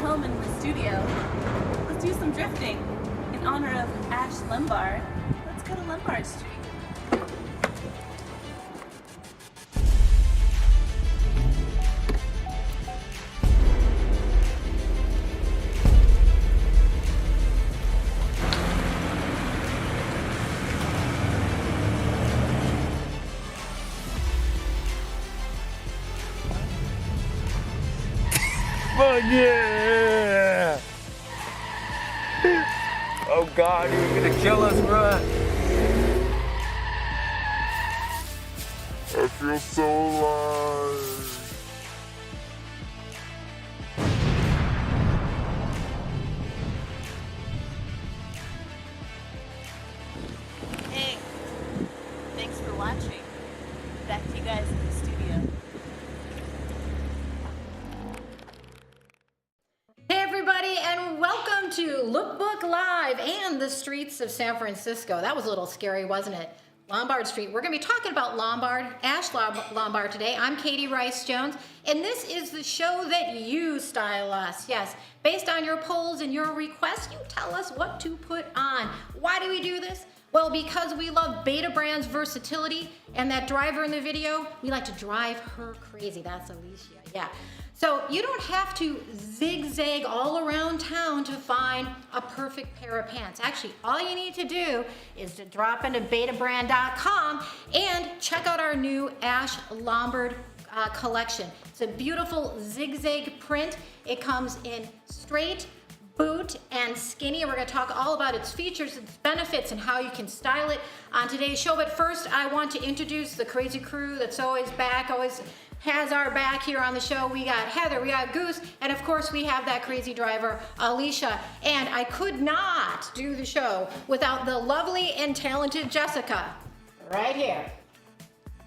home in the studio. Let's do some drifting in honor of Ash Lombard. Let's go to Lombard Street. Oh yeah! Oh God, you're gonna kill us, bruh! I feel so alive. Hey, thanks for watching. Back to you guys in the studio. Hey everybody, and welcome to Lookbook Live and the streets of San Francisco. That was a little scary, wasn't it? Lombard Street. We're going to be talking about Ash Lombard today. I'm Katie Rice-Jones, and this is the show that you style us. Yes, based on your polls and your requests, you tell us what to put on. Why do we do this? Well, because we love Beta Brand's versatility, and that driver in the video, we like to drive her crazy. That's Alicia, yeah. So you don't have to zigzag all around town to find a perfect pair of pants. Actually, all you need to do is to drop into betabrand.com and check out our new Ash Lombard collection. It's a beautiful zigzag print. It comes in straight, boot, and skinny. We're going to talk all about its features, its benefits, and how you can style it on today's show. But first, I want to introduce the crazy crew that's always back, always has our back here on the show. We got Heather, we got Goose, and of course we have that crazy driver, Alicia. And I could not do the show without the lovely and talented Jessica, right here.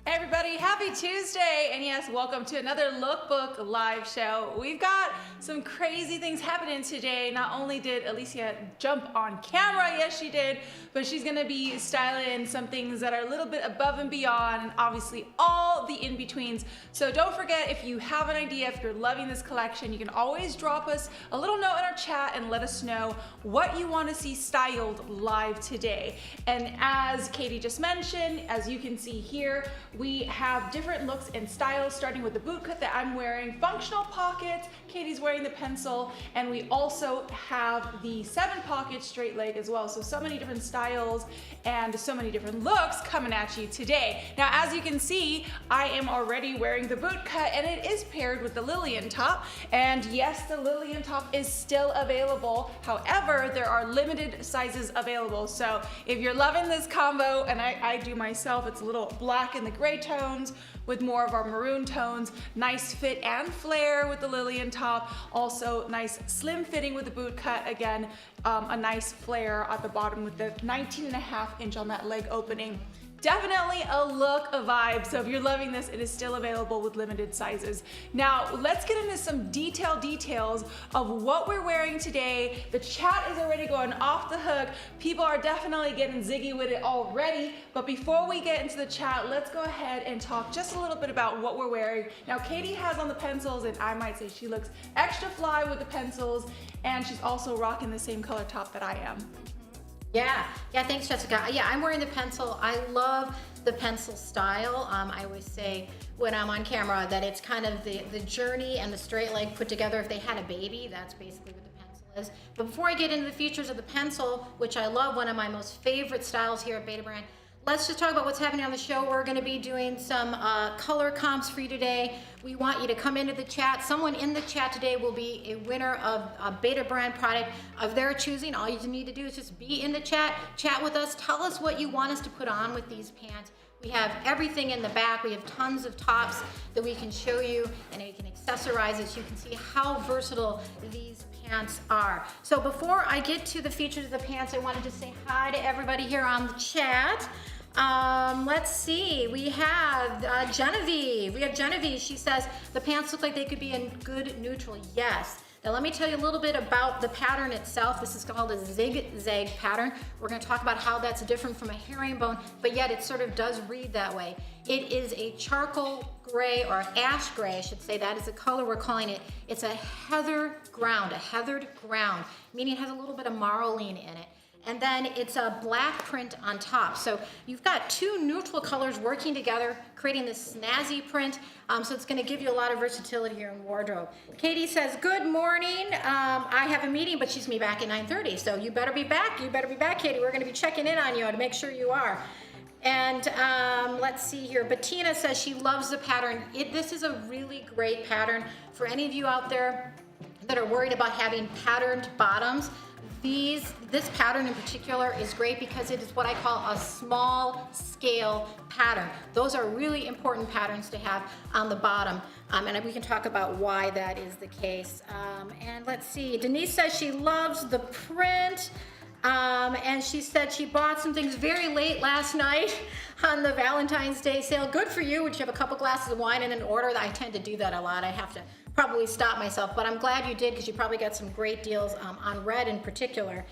Hey everybody, happy Tuesday, and yes, welcome to another Lookbook live show. We've got some crazy things happening today. Not only did Alicia jump on camera, yes she did, but she's gonna be styling some things that are a little bit above and beyond, and obviously all the in-betweens. So don't forget, if you have an idea, if you're loving this collection, you can always drop us a little note in our chat and let us know what you want to see styled live today. And as Katie just mentioned, as you can see here, we have different looks and styles, starting with the boot cut that I'm wearing, functional pockets, Katie's wearing the pencil, and we also have the 7-pocket straight leg as well. So many different styles and so many different looks coming at you today. Now, as you can see, I am already wearing the boot cut, and it is paired with the Lillian top. And yes, the Lillian top is still available. However, there are limited sizes available. So if you're loving this combo, and I do myself, it's a little black in the gray tones with more of our maroon tones, nice fit and flare with the Lillian top, also nice slim fitting with the boot cut, again a nice flare at the bottom with the 19.5-inch on that leg opening. Definitely a look, a vibe. So if you're loving this, it is still available with limited sizes. Now, let's get into some details of what we're wearing today. The chat is already going off the hook. People are definitely getting ziggy with it already. But before we get into the chat, let's go ahead and talk just a little bit about what we're wearing. Now, Katie has on the pencils, and I might say she looks extra fly with the pencils, and she's also rocking the same color top that I am. Yeah, thanks, Jessica. Yeah, I'm wearing the pencil. I love the pencil style. I always say when I'm on camera that it's kind of the journey and the straight leg put together. If they had a baby, that's basically what the pencil is. But before I get into the features of the pencil, which I love, one of my most favorite styles here at Beta Brand, let's just talk about what's happening on the show. We're going to be doing some color comps for you today. We want you to come into the chat. Someone in the chat today will be a winner of a Beta Brand product of their choosing. All you need to do is just be in the chat with us. Tell us what you want us to put on with these pants. We have everything in the back. We have tons of tops that we can show you, and you can accessorize it so you can see how versatile these pants are. So before I get to the features of the pants, I wanted to say hi to everybody here on the chat. Let's see, we have Genevieve. She says, the pants look like they could be in good neutral. Yes, Now let me tell you a little bit about the pattern itself. This is called a Zig Zag Pattern. We're going to talk about how that's different from a herringbone, but yet it sort of does read that way. It is a charcoal gray, or ash gray, I should say. That is the color we're calling it. It's a heathered ground, meaning it has a little bit of marline in it. And then it's a black print on top. So you've got two neutral colors working together, creating this snazzy print. So it's gonna give you a lot of versatility here in wardrobe. Katie says, good morning. I have a meeting, but she's gonna be back at 9:30. So you better be back, Katie. We're gonna be checking in on you to make sure you are. And let's see here. Bettina says she loves the pattern. This is a really great pattern for any of you out there that are worried about having patterned bottoms. This pattern in particular is great because it is what I call a small scale pattern. Those are really important patterns to have on the bottom, and we can talk about why that is the case. And let's see, Denise says she loves the print, and she said she bought some things very late last night on the Valentine's Day sale. Good for you. Would you have a couple glasses of wine and an order? I tend to do that a lot. I have to probably stop myself, but I'm glad you did because you probably got some great deals on red in particular.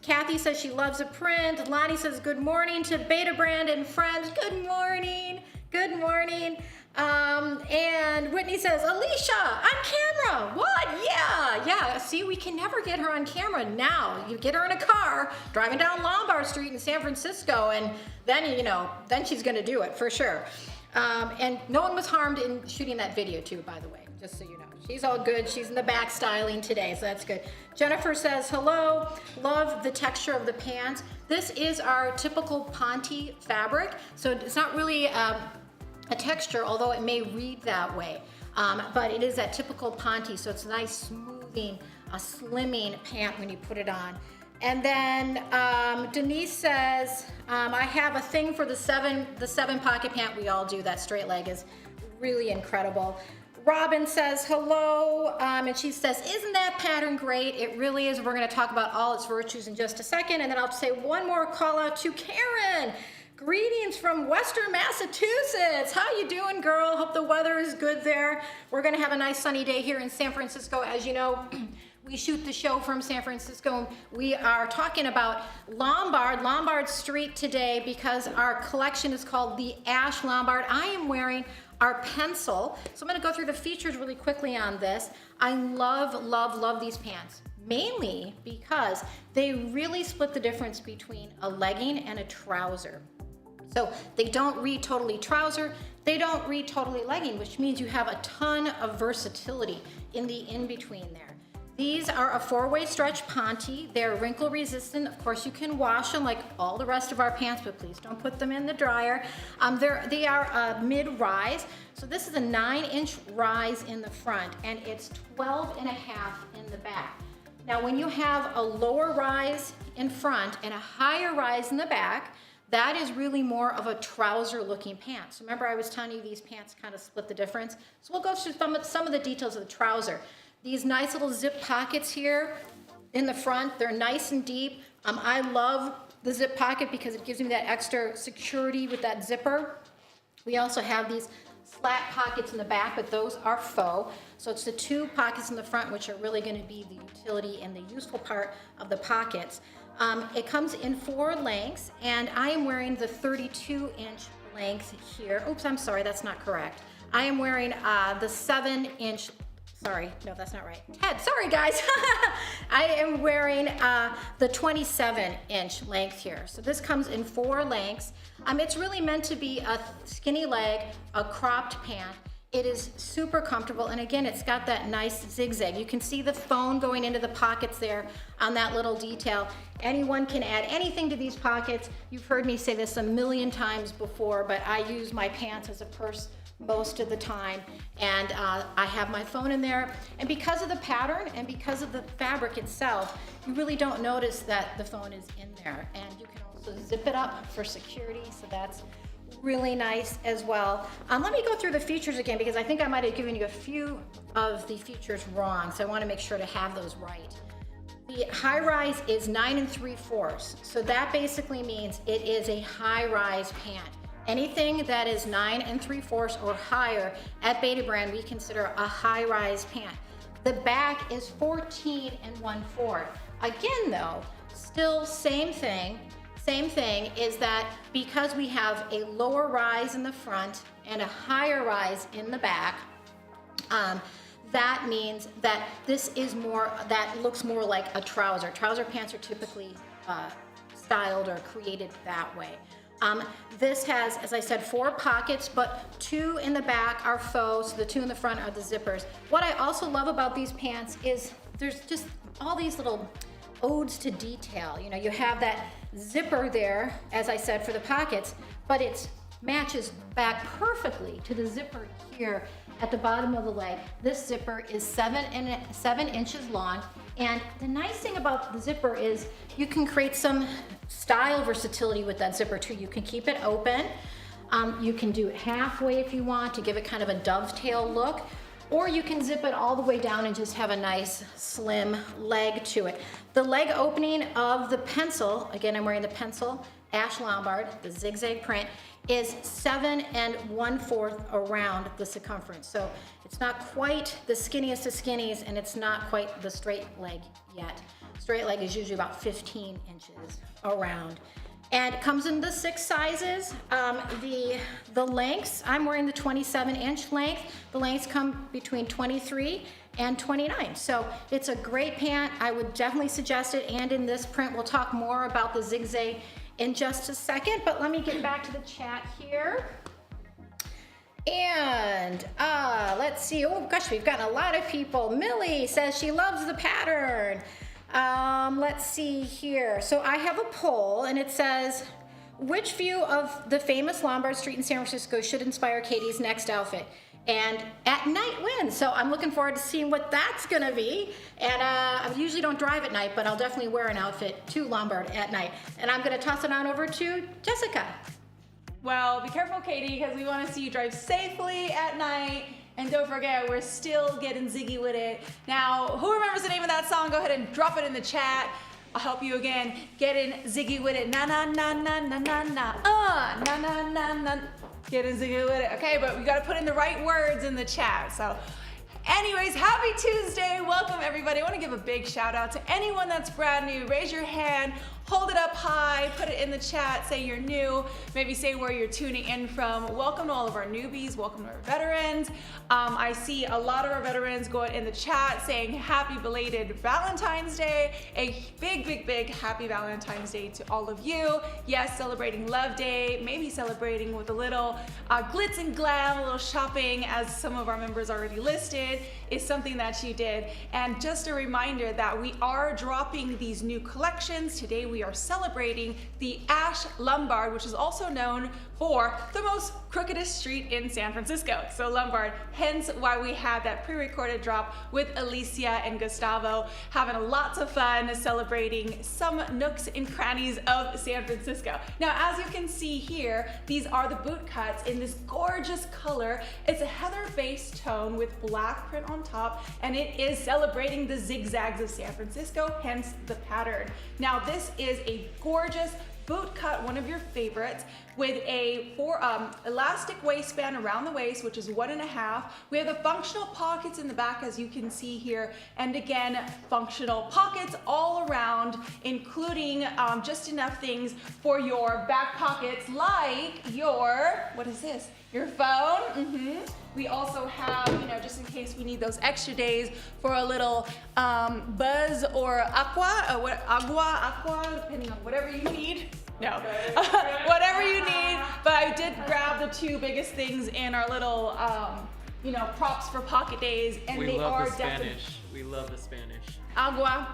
Kathy says she loves a print. Lonnie says good morning to Beta Brand and friends. Good morning. Good morning. And Whitney says, Alicia, on camera. What? Yeah. See, we can never get her on camera now. You get her in a car driving down Lombard Street in San Francisco, and then she's going to do it for sure. And no one was harmed in shooting that video too, by the way, just so you know. She's all good. She's in the back styling today, so that's good. Jennifer says, hello, love the texture of the pants. This is our typical Ponte fabric, so it's not really a texture, although it may read that way. But it is that typical Ponte, so it's a nice smoothing, a slimming pant when you put it on. And then Denise says, I have a thing for the seven pocket pant. We all do. That straight leg is really incredible. Robin says hello, and she says, isn't that pattern great? It really is. We're going to talk about all its virtues in just a second, and then I'll say one more call out to Karen. Greetings from Western Massachusetts. How you doing, girl? Hope the weather is good there. We're going to have a nice sunny day here in San Francisco. As you know, we shoot the show from San Francisco. We are talking about Lombard Street today because our collection is called the Ash Lombard. I am wearing our pencil. So I'm gonna go through the features really quickly on this. I love these pants, mainly because they really split the difference between a legging and a trouser. So they don't read totally trouser, they don't read totally legging, which means you have a ton of versatility in the in-between there. These are a 4-way stretch Ponte. They're wrinkle resistant. Of course, you can wash them like all the rest of our pants, but please don't put them in the dryer. They are mid-rise. So this is a 9-inch rise in the front, and it's 12 and a half in the back. Now, when you have a lower rise in front and a higher rise in the back, that is really more of a trouser-looking pant. So remember I was telling you these pants kind of split the difference? So we'll go through some of the details of the trouser. These nice little zip pockets here in the front, they're nice and deep. I love the zip pocket because it gives me that extra security with that zipper. We also have these slat pockets in the back, but those are faux. So it's the 2 pockets in the front which are really going to be the utility and the useful part of the pockets. It comes in 4 lengths, and I am wearing the 32-inch length here. Oops, I'm sorry, that's not correct. I am wearing the 7-inch. Sorry, no, that's not right. Sorry, guys. I am wearing the 27-inch length here. So this comes in 4 lengths. It's really meant to be a skinny leg, a cropped pant. It is super comfortable, and again, it's got that nice zigzag. You can see the phone going into the pockets there on that little detail. Anyone can add anything to these pockets. You've heard me say this a million times before, but I use my pants as a purse most of the time, and I have my phone in there, and because of the pattern and because of the fabric itself, you really don't notice that the phone is in there, and you can also zip it up for security, so that's really nice as well. Let me go through the features again because I think I might have given you a few of the features wrong, so I want to make sure to have those right. The high rise is 9 3/4, so that basically means it is a high rise pant. Anything that is 9 3/4 or higher at Beta Brand, we consider a high-rise pant. The back is 14 1/4. Again though, still same thing is that because we have a lower rise in the front and a higher rise in the back, that means that this is more, that looks more like a trouser. Trouser pants are typically styled or created that way. This has, as I said, 4 pockets, but 2 in the back are faux, so the 2 in the front are the zippers. What I also love about these pants is there's just all these little odes to detail. You know, you have that zipper there, as I said, for the pockets, but it matches back perfectly to the zipper here at the bottom of the leg. This zipper is 7 inches long, and the nice thing about the zipper is you can create some style versatility with that zipper too. You can keep it open, you can do it halfway if you want to give it kind of a dovetail look, or you can zip it all the way down and just have a nice slim leg to it. The leg opening of the pencil, again I'm wearing the pencil, Ash Lombard, the zigzag print, is 7 1/4 around the circumference. So it's not quite the skinniest of skinnies, and it's not quite the straight leg yet. Straight leg is usually about 15 inches around. And it comes in the 6 sizes. The lengths, I'm wearing the 27-inch length. The lengths come between 23 and 29. So it's a great pant. I would definitely suggest it. And in this print, we'll talk more about the zigzag in just a second, but let me get back to the chat here. And let's see, oh gosh, we've got a lot of people. Millie says she loves the pattern. Let's see here. So I have a poll and it says, which view of the famous Lombard Street in San Francisco should inspire Katie's next outfit? And at night wins. So I'm looking forward to seeing what that's gonna be. And I usually don't drive at night, but I'll definitely wear an outfit to Lombard at night. And I'm gonna toss it on over to Jessica. Well, be careful, Katie, because we want to see you drive safely at night. And don't forget, we're still getting ziggy with it. Now, who remembers the name of that song? Go ahead and drop it in the chat. I'll help you again. Getting ziggy with it. Na na na na na na na. Na na na na. Getting ziggy with it. Okay, but we got to put in the right words in the chat. So, anyways, happy Tuesday. Welcome, everybody. I want to give a big shout out to anyone that's brand new. Raise your hand. Hold it up high, put it in the chat, say you're new, maybe say where you're tuning in from. Welcome to all of our newbies, welcome to our veterans. I see a lot of our veterans going in the chat saying happy belated Valentine's Day. A big, big, big happy Valentine's Day to all of you. Yes, celebrating Love Day, maybe celebrating with a little glitz and glam, a little shopping, as some of our members already listed, is something that you did. And just a reminder that we are dropping these new collections. Today we are celebrating the Ash Lombard, which is also known for the most crookedest street in San Francisco. So Lombard, hence why we had that pre-recorded drop with Alicia and Gustavo, having lots of fun celebrating some nooks and crannies of San Francisco. Now, as you can see here, these are the boot cuts in this gorgeous color. It's a heather-based tone with black print on top, and it is celebrating the zigzags of San Francisco, hence the pattern. Now, this is a gorgeous boot cut, one of your favorites, with a elastic waistband around the waist, which is 1.5. We have the functional pockets in the back, as you can see here, and again, functional pockets all around, including just enough things for your back pockets, like your, what is this? Your phone. We also have, you know, just in case we need those extra days for a little buzz or agua, depending on whatever you need. No, whatever you need. But I did grab the 2 biggest things in our little, you know, props for pocket days, and they are definitely. We love the Spanish. Aqua.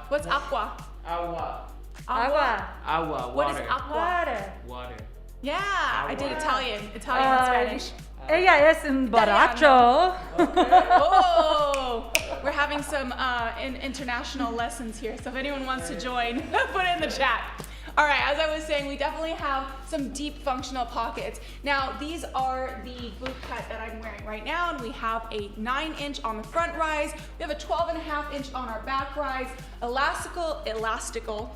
What's aqua? Agua. Agua. Water. What is aqua? Water. Yeah, I did Italian and Spanish. Ella es un borracho. Oh, we're having some international lessons here, so if anyone wants to join, put it in the chat. All right, as I was saying, we definitely have some deep functional pockets. Now, these are the boot cut that I'm wearing right now, and we have a 9-inch on the front rise. We have a 12.5-inch on our back rise. Elastical,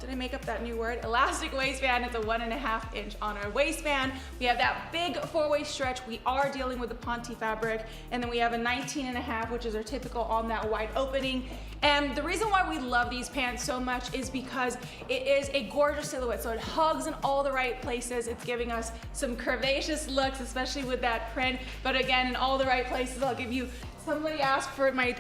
did I make up that new word? Elastic waistband. It's a 1.5-inch on our waistband. We have that big 4-way stretch. We are dealing with the Ponte fabric. And then we have a 19.5, which is our typical on that wide opening. And the reason why we love these pants so much is because it is a gorgeous silhouette. So it hugs in all the right places. It's giving us some curvaceous looks, especially with that print. But again, in all the right places. I'll give you, somebody asked for my,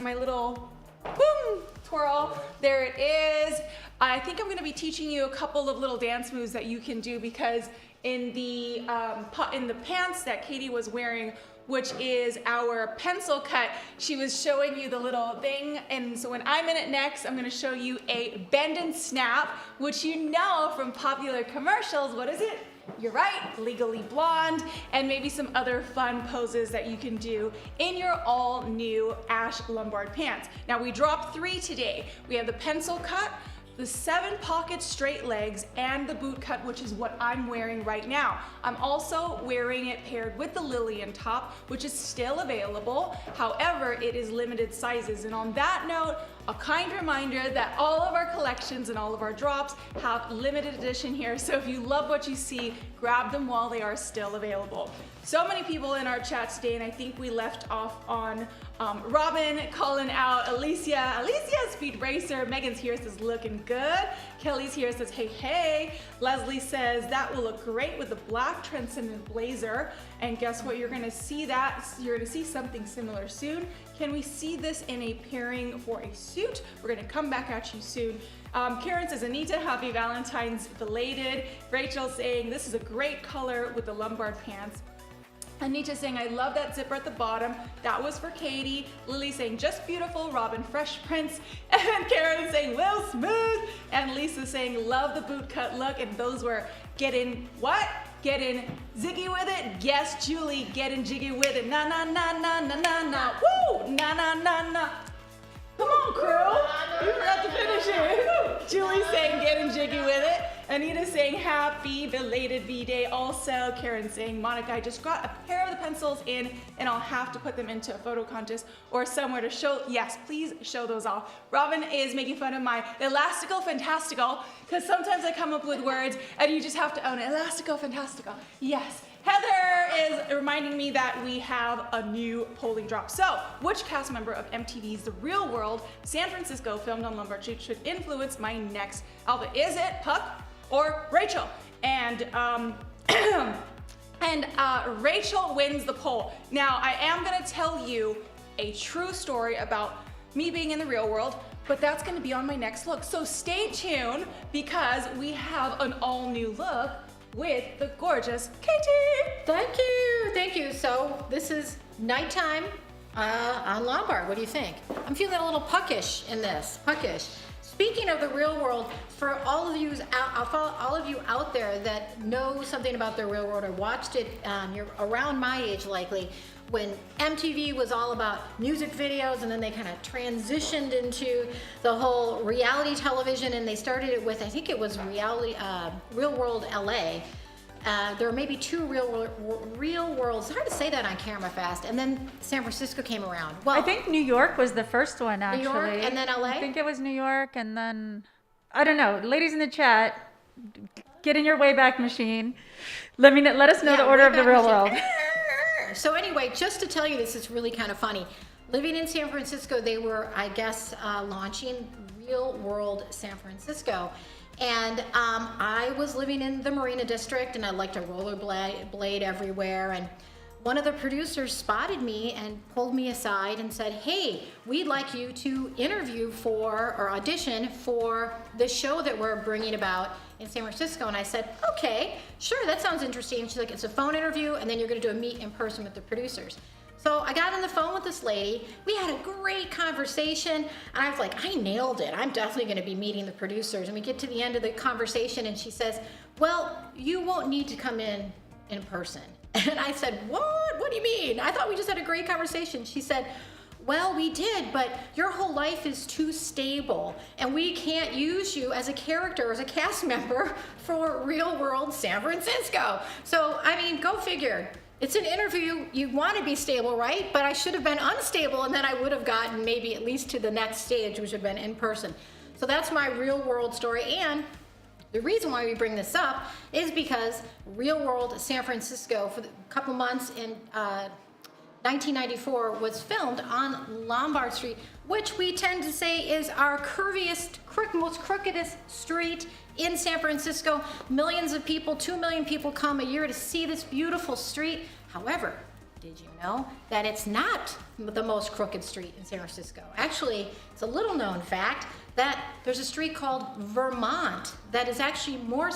my little boom twirl. There it is. I think I'm gonna be teaching you a couple of little dance moves that you can do, because in the pants that Katie was wearing, which is our pencil cut, she was showing you the little thing. And so when I'm in it next, I'm gonna show you a bend and snap, which you know from popular commercials. What is it? You're right, Legally Blonde, and maybe some other fun poses that you can do in your all new Ash Lombard pants. Now we dropped 3 today. We have the pencil cut, the 7-pocket straight legs, and the boot cut, which is what I'm wearing right now. I'm also wearing it paired with the Lillian top, which is still available. However, it is limited sizes. And on that note, a kind reminder that all of our collections and all of our drops have limited edition here. So if you love what you see, grab them while they are still available. So many people in our chat today, and I think we left off on Robin calling out Alicia. Alicia, Speed Racer. Megan's here, says looking good. Kelly's here, says hey, hey. Leslie says that will look great with the black Transcendent Blazer. And guess what? You're gonna see that. You're gonna see something similar soon. Can we see this in a pairing for a suit? We're gonna come back at you soon. Karen says, Anita, happy Valentine's belated. Rachel saying, this is a great color with the Lombard pants. Anita saying, I love that zipper at the bottom. That was for Katie. Lily saying, just beautiful. Robin, Fresh Prince. And Karen saying, Will Smooth. And Lisa saying, love the boot cut look. And those were getting what? Getting ziggy with it. Yes, Julie, getting jiggy with it. Na na na na na na na. Woo! Na na na na. Come on, crew. You forgot to finish it. Julie's saying getting jiggy with it. Anita saying happy belated V-Day. Also, Karen saying, Monica, I just got a pair of the pencils in and I'll have to put them into a photo contest or somewhere to show. Yes, please show those off. Robin is making fun of my elastical fantastical, because sometimes I come up with words and you just have to own it. Elastical fantastical. Yes. Heather is reminding me that we have a new polling drop. So, which cast member of MTV's The Real World San Francisco filmed on Lombard Street should influence my next outfit? Is it Puck or Rachel? And Rachel wins the poll. Now, I am gonna tell you a true story about me being in the real world, but that's gonna be on my next look. So stay tuned, because we have an all new look with the gorgeous Katie. Thank you, thank you. So this is nighttime on Lombard. What do you think? I'm feeling a little puckish in this, puckish. Speaking of the real world, for all of you out there that know something about the real world or watched it, you're around my age likely, when MTV was all about music videos and then they kind of transitioned into the whole reality television, and they started it with, I think it was Real World LA. There were maybe 2 real worlds. It's hard to say that on camera fast. And then San Francisco came around. Well, I think New York was the first one, actually. New York and then LA? I think it was New York and then, I don't know. Ladies in the chat, get in your Wayback Machine. Let us know the order of the real world. So anyway, just to tell you, this is really kind of funny. Living in San Francisco, they were, I guess, launching Real World San Francisco. And I was living in the Marina District, and I liked to rollerblade everywhere. And one of the producers spotted me and pulled me aside and said, hey, we'd like you to interview for, or audition for the show that we're bringing about in San Francisco. And I said, okay, sure, that sounds interesting. And she's like, it's a phone interview, and then you're gonna do a meet in person with the producers. So I got on the phone with this lady. We had a great conversation, and I was like, I nailed it. I'm definitely gonna be meeting the producers. And we get to the end of the conversation, and she says, well, you won't need to come in person. And I said, what? What do you mean? I thought we just had a great conversation. She said, Well, we did, but your whole life is too stable, and we can't use you as a character, as a cast member for real world San Francisco. So, I mean, go figure. It's an interview. You want to be stable, right? But I should have been unstable, and then I would have gotten maybe at least to the next stage, which would have been in person. So that's my real world story. And the reason why we bring this up is because real world San Francisco for a couple months in 1994 was filmed on Lombard Street, which we tend to say is our curviest, most crookedest street in San Francisco. Millions of people, 2 million people come a year to see this beautiful street. However, did you know that it's not the most crooked street in San Francisco? Actually, it's a little known fact that there's a street called Vermont that is actually more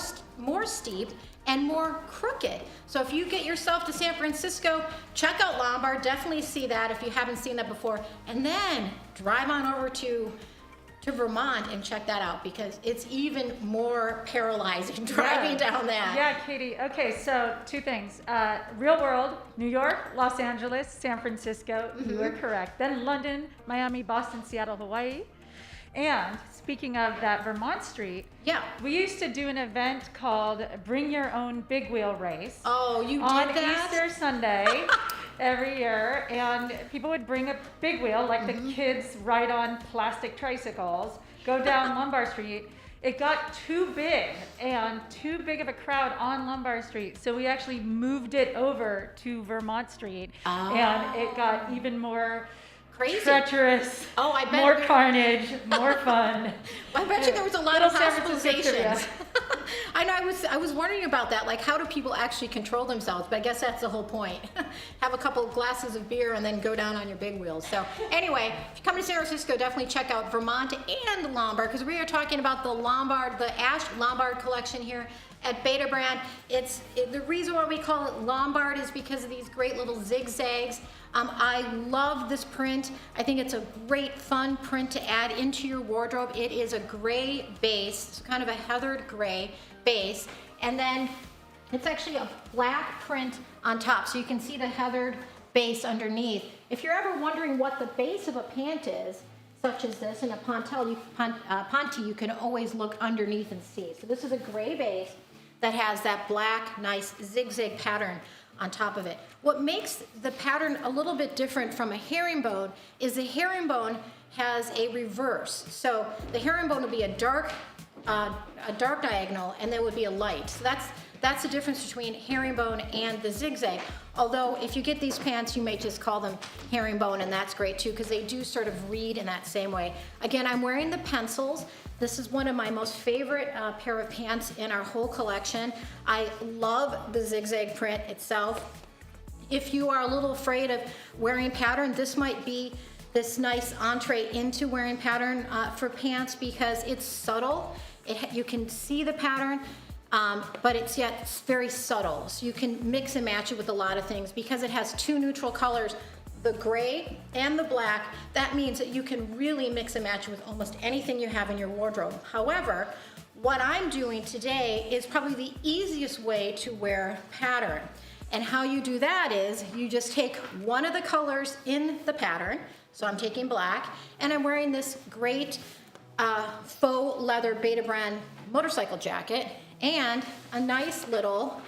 steep and more crooked. So if you get yourself to San Francisco, check out Lombard, definitely see that if you haven't seen that before, and then drive on over to Vermont and check that out because it's even more paralyzing driving down that. Yeah, Katie. Okay, so 2 things. Real world, New York, Los Angeles, San Francisco. You are correct. Then London, Miami, Boston, Seattle, Hawaii. And speaking of that Vermont Street, Yeah. we used to do an event called Bring Your Own Big Wheel Race. Oh, you on did that? Easter Sunday every year, and people would bring a big wheel, like the kids ride on plastic tricycles, go down Lombard Street. It got too big and too big of a crowd on Lombard Street, so we actually moved it over to Vermont Street, and it got even more Crazy. treacherous, Oh, I bet more there- carnage, more fun. I bet you there was a lot Little of San Francisco trivia. hospitalizations. I know. I was wondering about that. Like, how do people actually control themselves? But I guess that's the whole point. Have a couple of glasses of beer and then go down on your big wheels. So anyway, if you come to San Francisco, definitely check out Vermont and Lombard because we are talking about the Lombard, the Ash Lombard collection here at Beta Brand. The reason why we call it Lombard is because of these great little zigzags. I love this print. I think it's a great fun print to add into your wardrobe. It is a gray base, it's kind of a heathered gray base, and then it's actually a black print on top, so you can see the heathered base underneath. If you're ever wondering what the base of a pant is, such as this, in a ponte, you can always look underneath and see. So this is a gray base that has that black, nice zigzag pattern on top of it. What makes the pattern a little bit different from a herringbone is the herringbone has a reverse. So the herringbone will be a dark diagonal, and there would be a light. So that's the difference between herringbone and the zigzag. Although if you get these pants, you may just call them herringbone, and that's great too, because they do sort of read in that same way. Again, I'm wearing the pencils. This is one of my most favorite pair of pants in our whole collection. I love the zigzag print itself. If you are a little afraid of wearing pattern, this might be this nice entree into wearing pattern for pants because it's subtle. You can see the pattern, but it's very subtle. So you can mix and match it with a lot of things because it has 2 neutral colors, the gray and the black. That means that you can really mix and match it with almost anything you have in your wardrobe. However, what I'm doing today is probably the easiest way to wear pattern. And how you do that is you just take one of the colors in the pattern. So I'm taking black, and I'm wearing this great faux leather Beta Brand motorcycle jacket and a nice little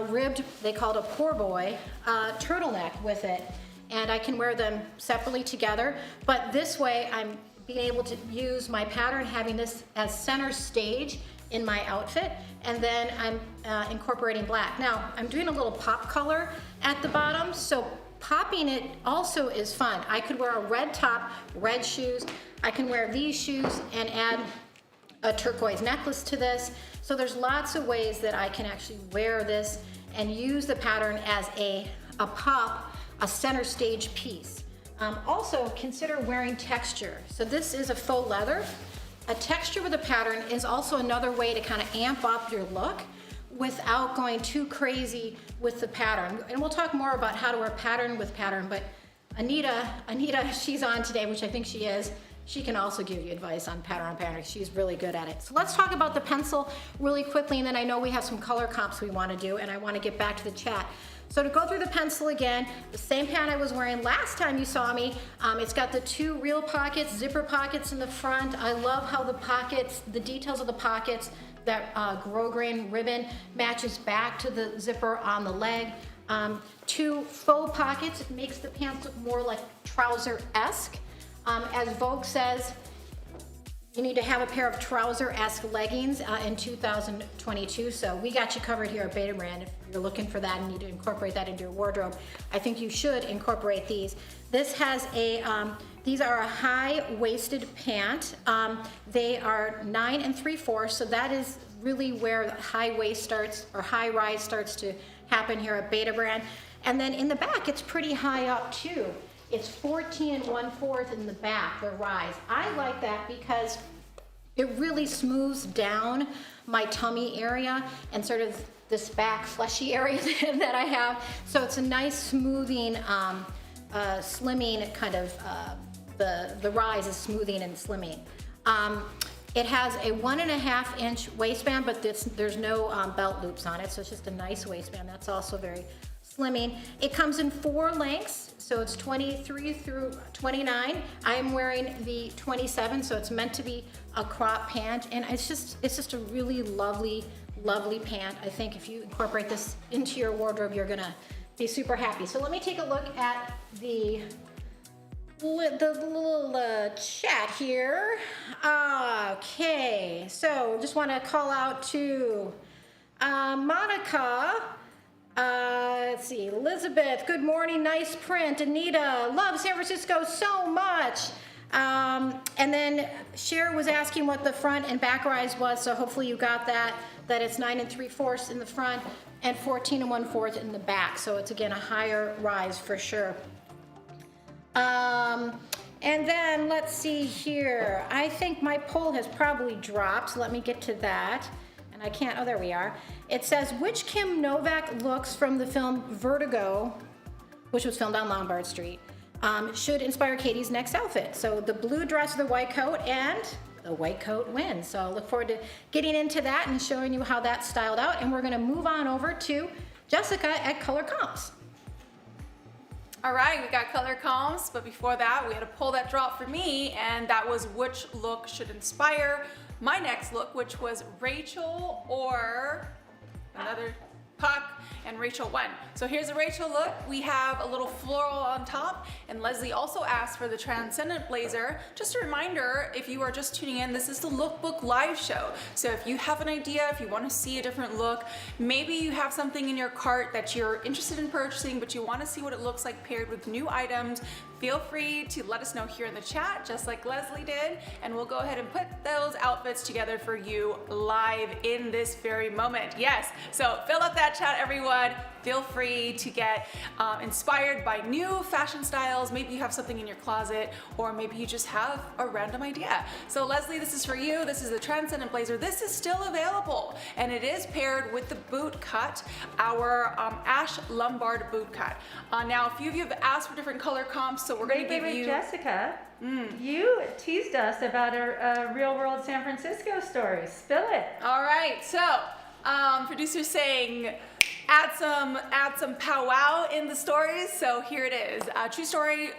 ribbed, they call it a poor boy, turtleneck with it. And I can wear them separately together, but this way I'm being able to use my pattern, having this as center stage in my outfit, and then I'm incorporating black. Now, I'm doing a little pop color at the bottom, so popping it also is fun. I could wear a red top, red shoes. I can wear these shoes and add a turquoise necklace to this. So there's lots of ways that I can actually wear this and use the pattern as a pop, a center stage piece. Also consider wearing texture. So this is a faux leather. A texture with a pattern is also another way to kind of amp up your look without going too crazy with the pattern. And we'll talk more about how to wear pattern with pattern, but Anita, she's on today, which I think she is. She can also give you advice on pattern. She's really good at it. So let's talk about the pencil really quickly, and then I know we have some color comps we want to do, and I want to get back to the chat. So to go through the pencil again, the same pant I was wearing last time you saw me. It's got the 2 real pockets, zipper pockets in the front. I love how the pockets, the details of the pockets, that grosgrain ribbon matches back to the zipper on the leg. 2 faux pockets, it makes the pants look more like trouser-esque. As Vogue says, you need to have a pair of trouser-esque leggings in 2022, so we got you covered here at Beta Brand. If you're looking for that and need to incorporate that into your wardrobe, I think you should incorporate these. This has a, these are a high-waisted pant. They are 9 3/4, so that is really where the high waist starts, or high rise starts to happen here at Beta Brand. And then in the back, it's pretty high up too. It's 14 1/4 in the back, the rise. I like that because it really smooths down my tummy area and sort of this back fleshy area that I have. So it's a nice smoothing, slimming kind of, the rise is smoothing and slimming. It has a 1.5 inch waistband, but there's no belt loops on it, so it's just a nice waistband. That's also very slimming. It comes in 4 lengths, so it's 23 through 29. I'm wearing the 27, so it's meant to be a crop pant, and it's just a really lovely pant. I think if you incorporate this into your wardrobe, you're gonna be super happy. So let me take a look at the little chat here. Okay, so just want to call out to Monica. Let's see, Elizabeth, good morning, nice print. Anita, love San Francisco so much. And then Cher was asking what the front and back rise was, so hopefully you got that it's 9 3/4 in the front and 14 1/4 in the back. So it's again a higher rise for sure. And then let's see here. I think my poll has probably dropped, so let me get to that. And I can't, oh, there we are. It says, which Kim Novak looks from the film Vertigo, which was filmed on Lombard Street, should inspire Katie's next outfit? So the blue dress, the white coat, and the white coat wins. So I look forward to getting into that and showing you how that's styled out. And we're gonna move on over to Jessica at Color Comps. All right, we got color comps, but before that, we had a poll that dropped for me, and that was which look should inspire my next look, which was Rachel or another Puck, and Rachel won. So here's a Rachel look. We have a little floral on top, and Leslie also asked for the Transcendent Blazer. Just a reminder, if you are just tuning in, this is the Lookbook live show. So if you have an idea, if you want to see a different look, maybe you have something in your cart that you're interested in purchasing, but you want to see what it looks like paired with new items, feel free to let us know here in the chat, just like Leslie did, and we'll go ahead and put those outfits together for you live in this very moment. Yes, so fill up that chat, everyone. Feel free to get inspired by new fashion styles. Maybe you have something in your closet, or maybe you just have a random idea. So Leslie, this is for you. This is the Transcendent Blazer. This is still available, and it is paired with the boot cut, our Ash Lombard boot cut. Now, a few of you have asked for different color comps, so we're going to give you... Jessica, you teased us about a real world San Francisco story. Spill it. All right, so producer's saying add some powwow in the stories. So here it is. True story,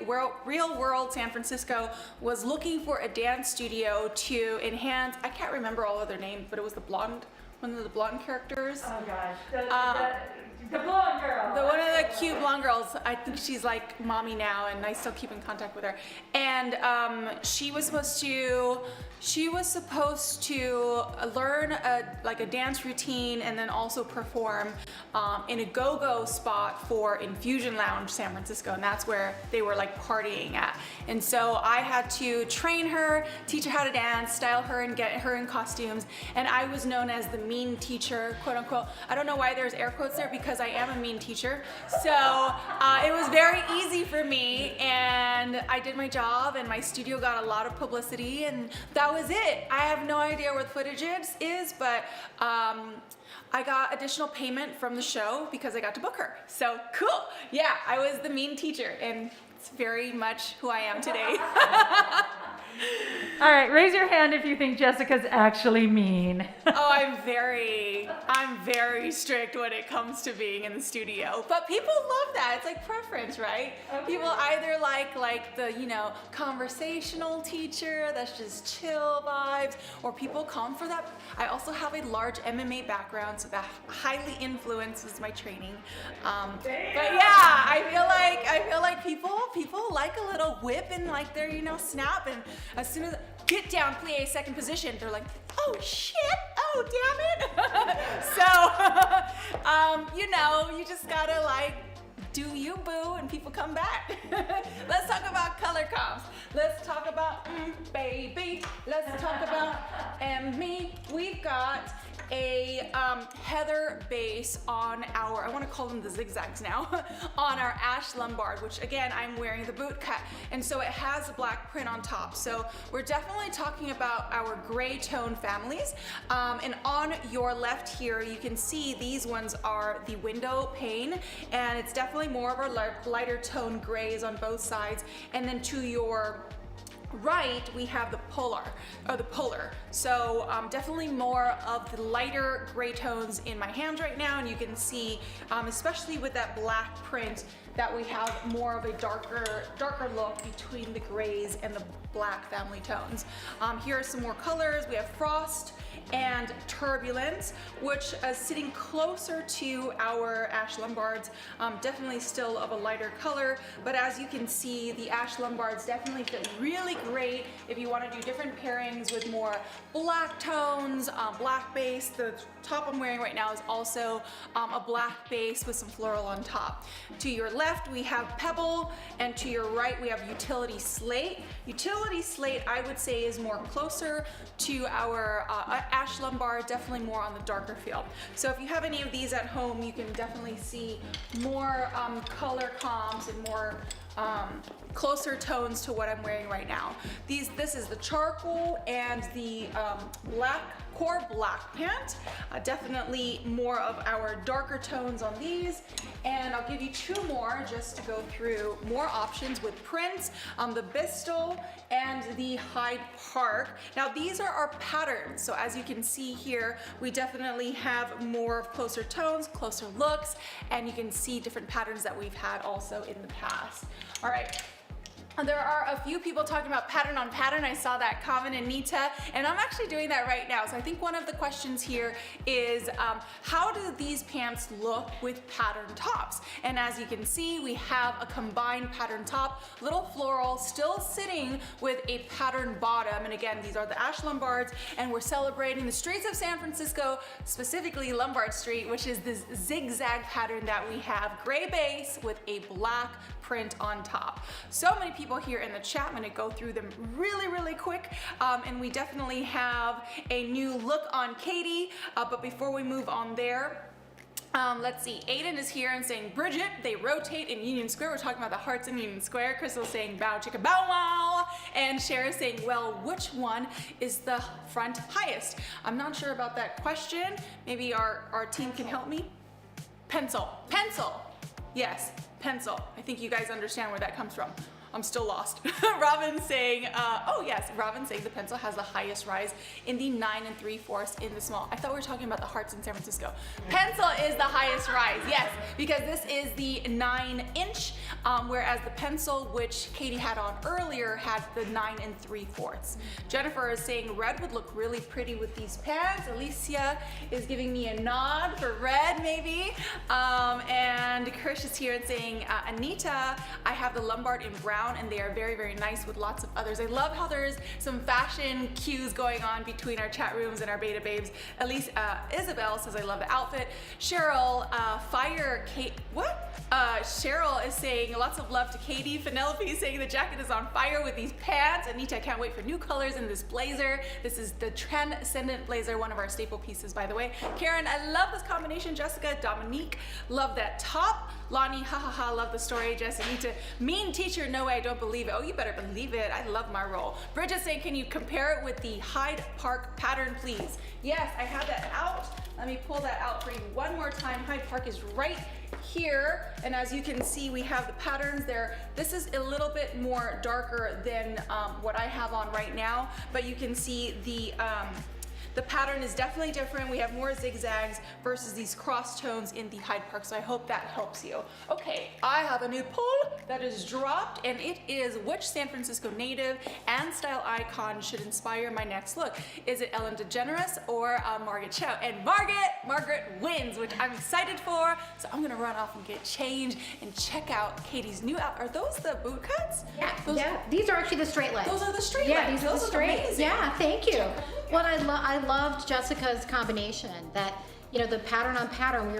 real world San Francisco was looking for a dance studio to enhance, I can't remember all of their names, but it was one of the blonde characters. Oh gosh, the blonde girl. One of the cute blonde girls. I think she's like mommy now, and I still keep in contact with her. And she was supposed to learn a dance routine and then also perform in a go-go spot for Infusion Lounge San Francisco, and that's where they were like partying at. And so I had to train her, teach her how to dance, style her, and get her in costumes. And I was known as the mean teacher, quote unquote. I don't know why there's air quotes there, because I am a mean teacher. So it was very easy for me, and I did my job, and my studio got a lot of publicity, and that was it. I have no idea where the footage is, but I got additional payment from the show because I got to book her. So cool. Yeah, I was the mean teacher, and it's very much who I am today. All right, raise your hand if you think Jessica's actually mean. Oh, I'm very strict when it comes to being in the studio. But people love that. It's like preference, right? Okay. People either like the, conversational teacher that's just chill vibes, or people come for that. I also have a large MMA background, so that highly influences my training. But yeah, I feel like people like a little whip and like their, snap, and as soon as get down, plie, second position, they're like, oh shit, oh damn it. So, you just gotta like, do you boo, and people come back. Let's talk about color comps. Let's talk about baby. Let's talk about me. We've got a heather base on our, I want to call them the zigzags now, on our Ash Lombard, which again, I'm wearing the boot cut. And so it has a black print on top. So we're definitely talking about our gray tone families. And on your left here, you can see these ones are the window pane, and it's definitely more of a lighter tone grays on both sides. And then to your right, we have the polar. So definitely more of the lighter gray tones in my hands right now, and you can see, especially with that black print, that we have more of a darker look between the grays and the black family tones. Here are some more colors. We have Frost and Turbulence, which is sitting closer to our Ash Lombards, definitely still of a lighter color, but as you can see, the Ash Lombards definitely fit really great if you want to do different pairings with more black tones, black base. The top I'm wearing right now is also a black base with some floral on top. To your left, we have Pebble, and to your right, we have Utility Slate. Utility Slate, I would say, is more closer to our Ash Lombard, definitely more on the darker field. So if you have any of these at home, you can definitely see more color comps and more closer tones to what I'm wearing right now. This is the charcoal and the core black pant. Definitely more of our darker tones on these. And I'll give you two more just to go through more options with prints, the Bristol and the Hyde Park. Now these are our patterns. So as you can see here, we definitely have more of closer tones, closer looks, and you can see different patterns that we've had also in the past. All right. There are a few people talking about pattern on pattern. I saw that comment, Anita, and I'm actually doing that right now. So I think one of the questions here is how do these pants look with pattern tops? And as you can see, we have a combined pattern top, little floral, still sitting with a pattern bottom. And again, these are the Ash Lombards, and we're celebrating the streets of San Francisco, specifically Lombard Street, which is this zigzag pattern that we have, gray base with a black print on top. So many people here in the chat. I'm going to go through them really quick, and we definitely have a new look on Katie, but before we move on there, let's see, Aiden is here and saying, Bridget, they rotate in Union Square. We're talking about the hearts in Union Square. Crystal's saying, bow chicka bow wow. And Cher saying, well, which one is the front highest? I'm not sure about that question. Maybe our team can help me. Pencil. Yes, pencil. I think you guys understand where that comes from. I'm still lost. Robin saying, oh yes, Robin saying the pencil has the highest rise in the 9 3/4 in the small. I thought we were talking about the hearts in San Francisco. Pencil is the highest rise, yes, because this is the 9-inch, whereas the pencil, which Katie had on earlier, had the 9 3/4. Jennifer is saying red would look really pretty with these pants. Alicia is giving me a nod for red, maybe. And Krish is here and saying, Anita, I have the Lombard in brown, and they are very nice with lots of others. I love how there's some fashion cues going on between our chat rooms and our beta babes. At least Isabel says I love the outfit. Cheryl, Cheryl is saying lots of love to Katie. Penelope saying the jacket is on fire with these pants. Anita, I can't wait for new colors in this blazer. This is the Transcendent Blazer, one of our staple pieces, by the way. Karen, I love this combination. Jessica, Dominique, love that top. Lonnie, ha, love the story. Jess, Anita, mean teacher, no way, I don't believe it. Oh, you better believe it. I love my roll. Bridget's saying, can you compare it with the Hyde Park pattern, please? Yes, I have that out. Let me pull that out for you one more time. Hyde Park is right here, and as you can see, we have the patterns there. This is a little bit more darker than what I have on right now, but you can see the pattern is definitely different. We have more zigzags versus these cross tones in the Hyde Park, so I hope that helps you. Okay, I have a new poll that is dropped, and it is, which San Francisco native and style icon should inspire my next look? Is it Ellen DeGeneres or Margaret Cho? And Margaret wins, which I'm excited for, so I'm gonna run off and get changed and check out Katie's new out. Are those the boot cuts? Yeah, these are actually the straight legs. Those are the straight Yeah, legs. these are the Those straight. look amazing. Yeah, thank you. Well, I loved Jessica's combination, that, you know, the pattern on pattern.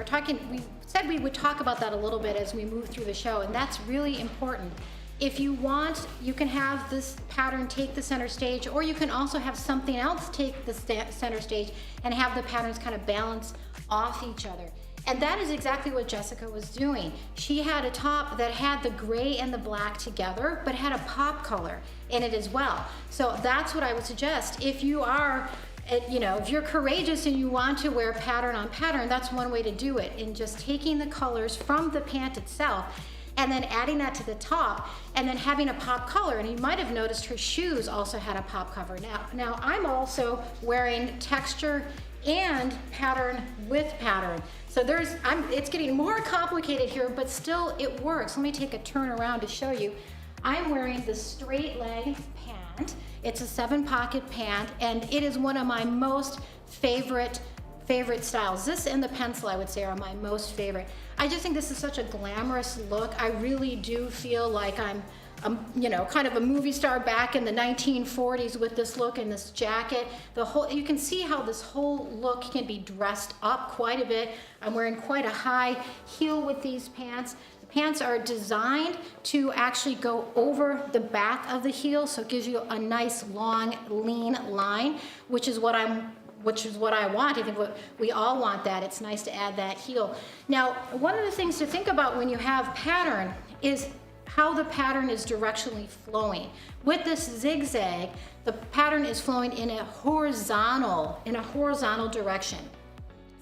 We said we would talk about that a little bit as we move through the show, and that's really important. If you want, you can have this pattern take the center stage, or you can also have something else take the center stage and have the patterns kind of balance off each other. And that is exactly what Jessica was doing. She had a top that had the gray and the black together, but had a pop color in it as well. So that's what I would suggest. If you are, you know, if you're courageous and you want to wear pattern on pattern, that's one way to do it, in just taking the colors from the pant itself and then adding that to the top and then having a pop color. And you might have noticed her shoes also had a pop cover. Now I'm also wearing texture and pattern with pattern. So it's getting more complicated here, but still it works. Let me take a turn around to show you. I'm wearing the straight leg pant. It's a 7-pocket pant, and it is one of my most favorite styles. This and the pencil, I would say, are my most favorite. I just think this is such a glamorous look. I really do feel like I'm you know, kind of a movie star back in the 1940s with this look and this jacket. You can see how this whole look can be dressed up quite a bit. I'm wearing quite a high heel with these pants. The pants are designed to actually go over the back of the heel, so it gives you a nice, long, lean line, which is what I want. I think we all want that. It's nice to add that heel. Now, one of the things to think about when you have pattern is how the pattern is directionally flowing. With this zigzag, the pattern is flowing in a horizontal direction.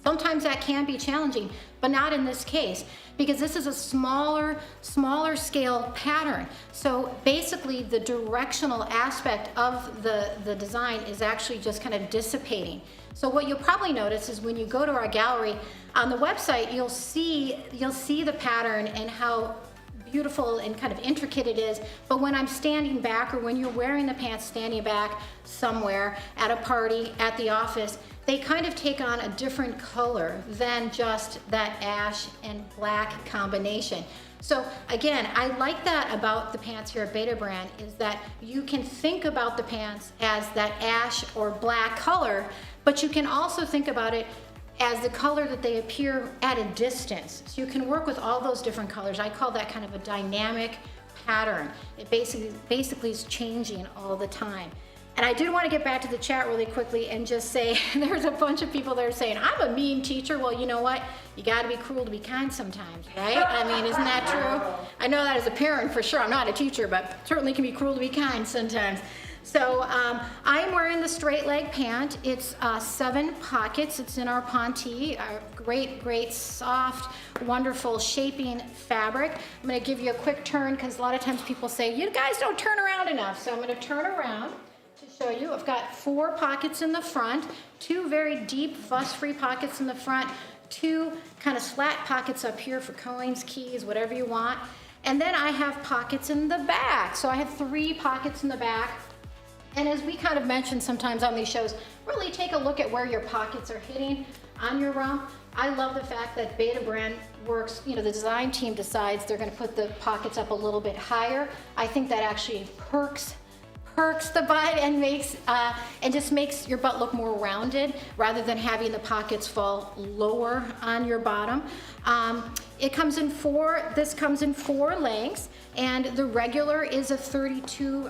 Sometimes that can be challenging, but not in this case, because this is a smaller scale pattern. So basically the directional aspect of the design is actually just kind of dissipating. So what you'll probably notice is when you go to our gallery on the website, you'll see the pattern and how beautiful and kind of intricate it is, but when I'm standing back, or when you're wearing the pants standing back somewhere at a party, at the office, they kind of take on a different color than just that ash and black combination. So again, I like that about the pants here at Beta Brand, is that you can think about the pants as that ash or black color, but you can also think about it as the color that they appear at a distance. So you can work with all those different colors. I call that kind of a dynamic pattern. It basically is changing all the time. And I did want to get back to the chat really quickly and just say, there's a bunch of people that are saying, I'm a mean teacher. Well, you know what? You gotta be cruel to be kind sometimes, right? I mean, isn't that true? I know that as a parent for sure. I'm not a teacher, but certainly can be cruel to be kind sometimes. So I'm wearing the straight leg pant. It's 7 pockets. It's in our Ponte, our great, soft, wonderful shaping fabric. I'm gonna give you a quick turn because a lot of times people say, you guys don't turn around enough. So I'm gonna turn around to show you. I've got 4 pockets in the front, 2 very deep fuss-free pockets in the front, 2 kind of slat pockets up here for coins, keys, whatever you want. And then I have pockets in the back. So I have 3 pockets in the back. And as we kind of mentioned sometimes on these shows, really take a look at where your pockets are hitting on your rump. I love the fact that Beta Brand works, you know, the design team decides they're gonna put the pockets up a little bit higher. I think that actually perks the butt and just makes your butt look more rounded rather than having the pockets fall lower on your bottom. This comes in 4 lengths, and the regular is a 32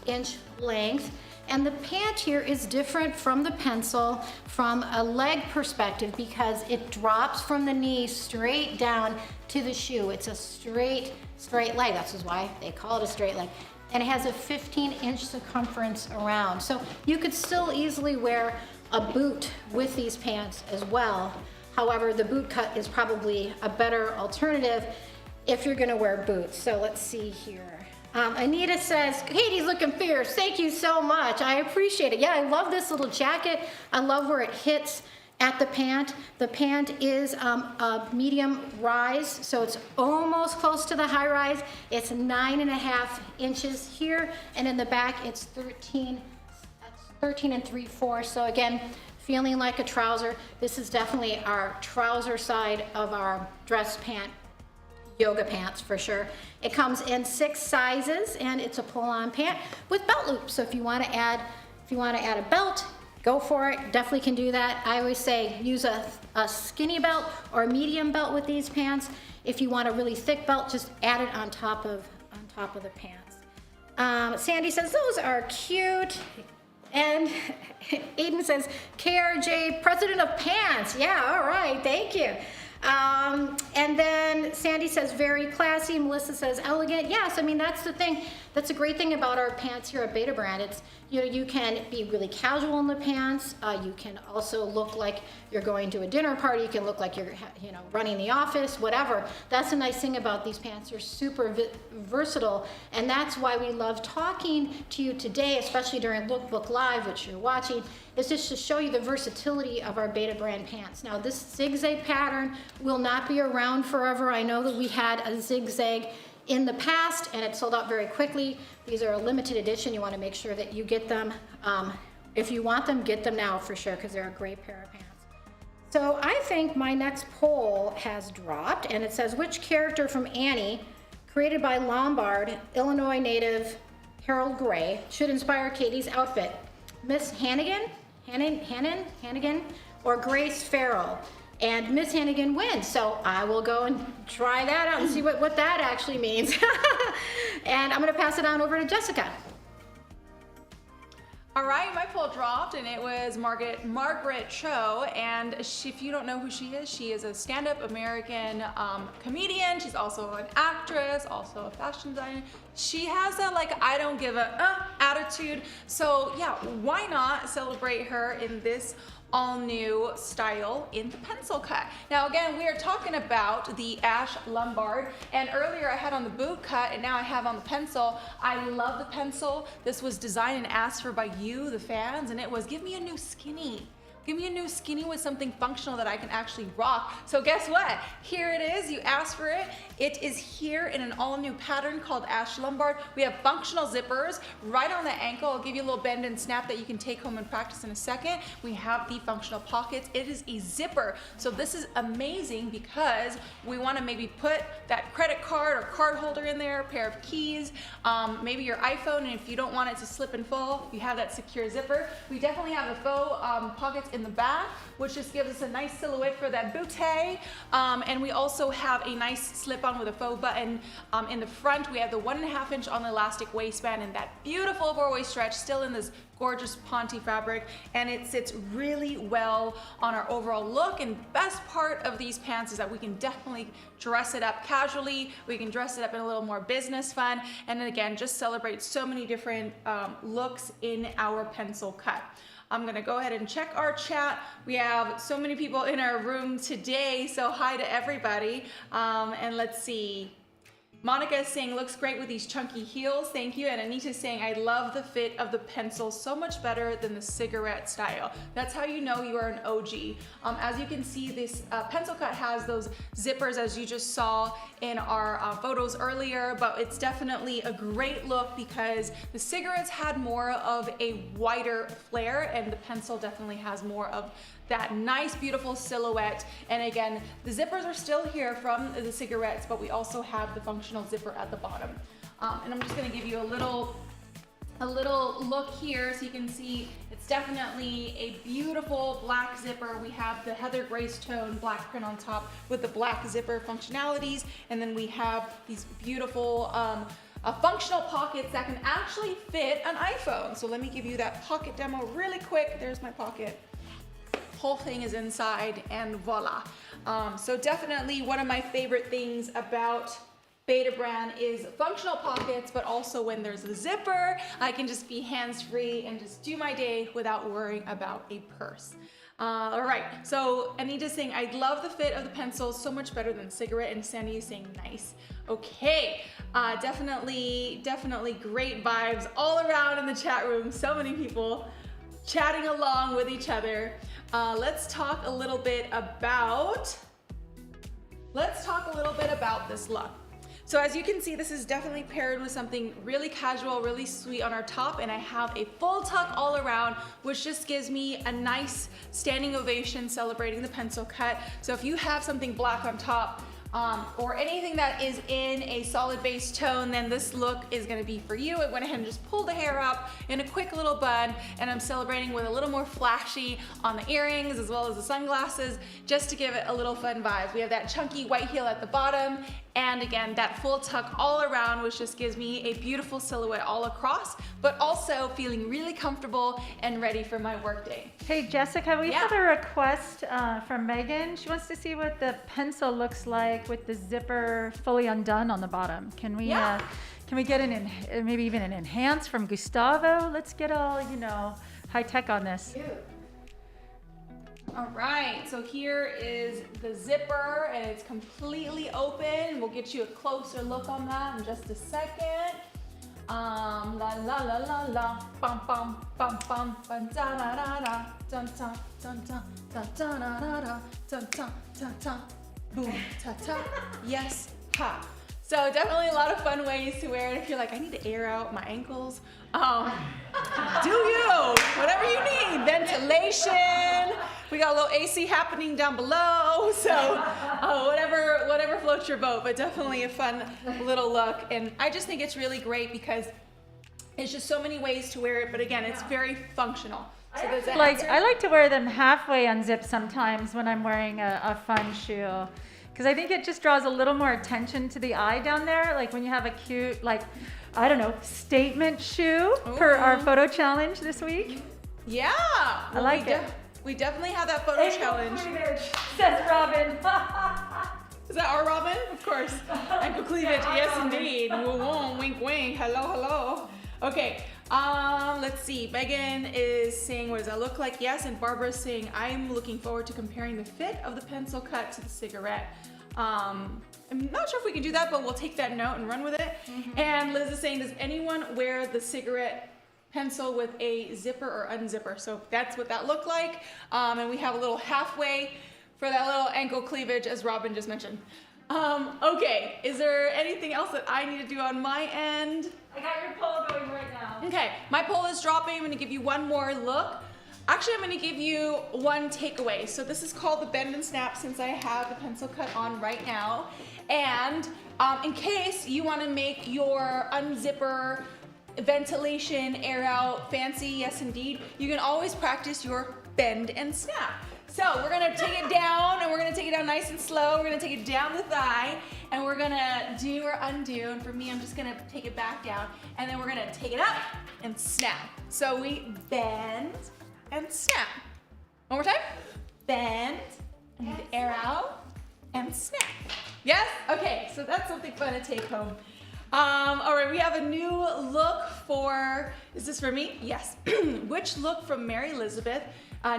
inch length. And the pant here is different from the pencil from a leg perspective because it drops from the knee straight down to the shoe. It's a straight leg. That's why they call it a straight leg. And it has a 15-inch circumference around. So you could still easily wear a boot with these pants as well. However, the boot cut is probably a better alternative if you're gonna wear boots. So let's see here. Anita says, Katie's looking fierce. Thank you so much. I appreciate it. Yeah, I love this little jacket. I love where it hits at the pant. The pant is a medium rise, so it's almost close to the high rise. It's 9.5 inches here, and in the back it's 13 and 3/4. So again, feeling like a trouser. This is definitely our trouser side of our dress pant. Yoga pants for sure. It comes in 6 sizes and it's a pull-on pant with belt loops. So if you want to add a belt, go for it. Definitely can do that. I always say use a skinny belt or a medium belt with these pants. If you want a really thick belt, just add it on top of the pants. Sandy says those are cute. And Aiden says, KRJ, president of pants. Yeah, all right, thank you. And then Sandy says, very classy. Melissa says, elegant. Yes, I mean, that's the thing. That's a great thing about our pants here at Beta Brand. It's, you know, you can be really casual in the pants. You can also look like you're going to a dinner party. You can look like you're, you know, running the office, whatever. That's a nice thing about these pants. They're super versatile. And that's why we love talking to you today, especially during Lookbook Live, which you're watching, is just to show you the versatility of our Beta Brand pants. Now, this Zig Zag pattern will not be around forever. I know that we had a Zig Zag in the past and it sold out very quickly. These are a limited edition. You want to make sure that you get them. If you want them, get them now for sure because they're a great pair of pants. So I think my next poll has dropped and it says, which character from Annie, created by Lombard, Illinois native Harold Gray, should inspire Katie's outfit? Miss Hannigan, or Grace Farrell? And Miss Hannigan wins, so I will go and try that out and see what that actually means. And I'm gonna pass it on over to Jessica. All right, my poll dropped and it was Margaret Cho, and if you don't know who she is a stand-up American comedian. She's also an actress, also a fashion designer. She has that like I don't give a attitude. So yeah, why not celebrate her in this all new style in the pencil cut. Now again, we are talking about the Ash Lombard, and earlier I had on the boot cut and now I have on the pencil. I love the pencil. This was designed and asked for by you, the fans, and it was give me a new skinny. Give me a new skinny with something functional that I can actually rock. So guess what? Here it is, you asked for it. It is here in an all new pattern called Ash Lombard. We have functional zippers right on the ankle. I'll give you a little bend and snap that you can take home and practice in a second. We have the functional pockets. It is a zipper. So this is amazing because we wanna maybe put that credit card or card holder in there, a pair of keys, maybe your iPhone, and if you don't want it to slip and fall, you have that secure zipper. We definitely have the faux pockets in the back, which just gives us a nice silhouette for that bootay. And we also have a nice slip-on with a faux button in the front. We have the 1.5 inch on the elastic waistband and that beautiful four-way stretch still in this gorgeous Ponte fabric, and it sits really well on our overall look. And best part of these pants is that we can definitely dress it up casually, we can dress it up in a little more business fun, and then again just celebrate so many different looks in our pencil cut. I'm gonna go ahead and check our chat. We have so many people in our room today, so hi to everybody. And let's see. Monica is saying, looks great with these chunky heels, thank you. And Anita is saying, I love the fit of the pencil, so much better than the cigarette style. That's how you know you are an OG. As you can see, this pencil cut has those zippers as you just saw in our photos earlier, but it's definitely a great look because the cigarettes had more of a wider flare and the pencil definitely has more of that nice, beautiful silhouette. And again, the zippers are still here from the cigarettes, but we also have the functional zipper at the bottom. And I'm just gonna give you a little look here so you can see it's definitely a beautiful black zipper. We have the heather grace tone black print on top with the black zipper functionalities. And then we have these beautiful functional pockets that can actually fit an iPhone. So let me give you that pocket demo really quick. There's my pocket. Whole thing is inside, and voila. So definitely one of my favorite things about Beta brand is functional pockets, but also when there's a zipper, I can just be hands-free and just do my day without worrying about a purse. All right, so Anita's saying, I love the fit of the pencil, so much better than cigarette, and Sandy is saying nice. Okay, definitely great vibes all around in the chat room. So many people chatting along with each other. Let's talk a little bit about this look. So as you can see, this is definitely paired with something really casual, really sweet on our top, and I have a full tuck all around, which just gives me a nice standing ovation celebrating the pencil cut. So if you have something black on top, or anything that is in a solid base tone, then this look is gonna be for you. I went ahead and just pulled the hair up in a quick little bun, and I'm celebrating with a little more flashy on the earrings as well as the sunglasses, just to give it a little fun vibe. We have that chunky white heel at the bottom, and again, that full tuck all around, which just gives me a beautiful silhouette all across, but also feeling really comfortable and ready for my workday. Hey Jessica, we have a request from Megan. She wants to see what the pencil looks like with the zipper fully undone on the bottom. Can we get maybe even an enhance from Gustavo? Let's get all, high tech on this. All right, so here is the zipper, and it's completely open. We'll get you a closer look on that in just a second. La la la la la, bum bum bum bum bum da da da da, dun dun dun dun dun dun da da da, dun dun dun dun, boom ta ta, yes ha. So definitely a lot of fun ways to wear it. If you're like, I need to air out my ankles, do you? Whatever you need. Ventilation. We got a little AC happening down below. So whatever floats your boat, but definitely a fun little look. And I just think it's really great because it's just so many ways to wear it. But again, it's very functional. So there's I like to wear them halfway unzipped sometimes when I'm wearing a fun shoe. Because I think it just draws a little more attention to the eye down there. Like when you have a cute, statement shoe for our photo challenge this week. Yeah. I like it. We definitely have that photo challenge. Says Robin. Is that our Robin? Of course. Ankle cleavage, yes indeed. Whoa, wink, wink. Hello, hello. Okay. Let's see. Megan is saying, what does that look like? Yes, and Barbara's saying, I'm looking forward to comparing the fit of the pencil cut to the cigarette. I'm not sure if we can do that, but we'll take that note and run with it. Mm-hmm. And Liz is saying, does anyone wear the cigarette pencil with a zipper or unzipper? So that's what that looked like. And we have a little halfway for that little ankle cleavage, as Robin just mentioned. Okay, is there anything else that I need to do on my end? I got your poll going right now. Okay, my poll is dropping. I'm gonna give you one more look. Actually, I'm gonna give you one takeaway. So this is called the bend and snap, since I have the pencil cut on right now. And in case you wanna make your unzipper ventilation air out fancy, yes indeed, you can always practice your bend and snap. So we're gonna take it down, and we're gonna take it down nice and slow. We're gonna take it down the thigh, and we're gonna do or undo. And for me, I'm just gonna take it back down, and then we're gonna take it up and snap. So we bend and snap. One more time. Bend, and air out, and snap. Yes? Okay, so that's something fun to take home. All right, we have a new look for, is this for me? Yes. Which look from Mary Elizabeth,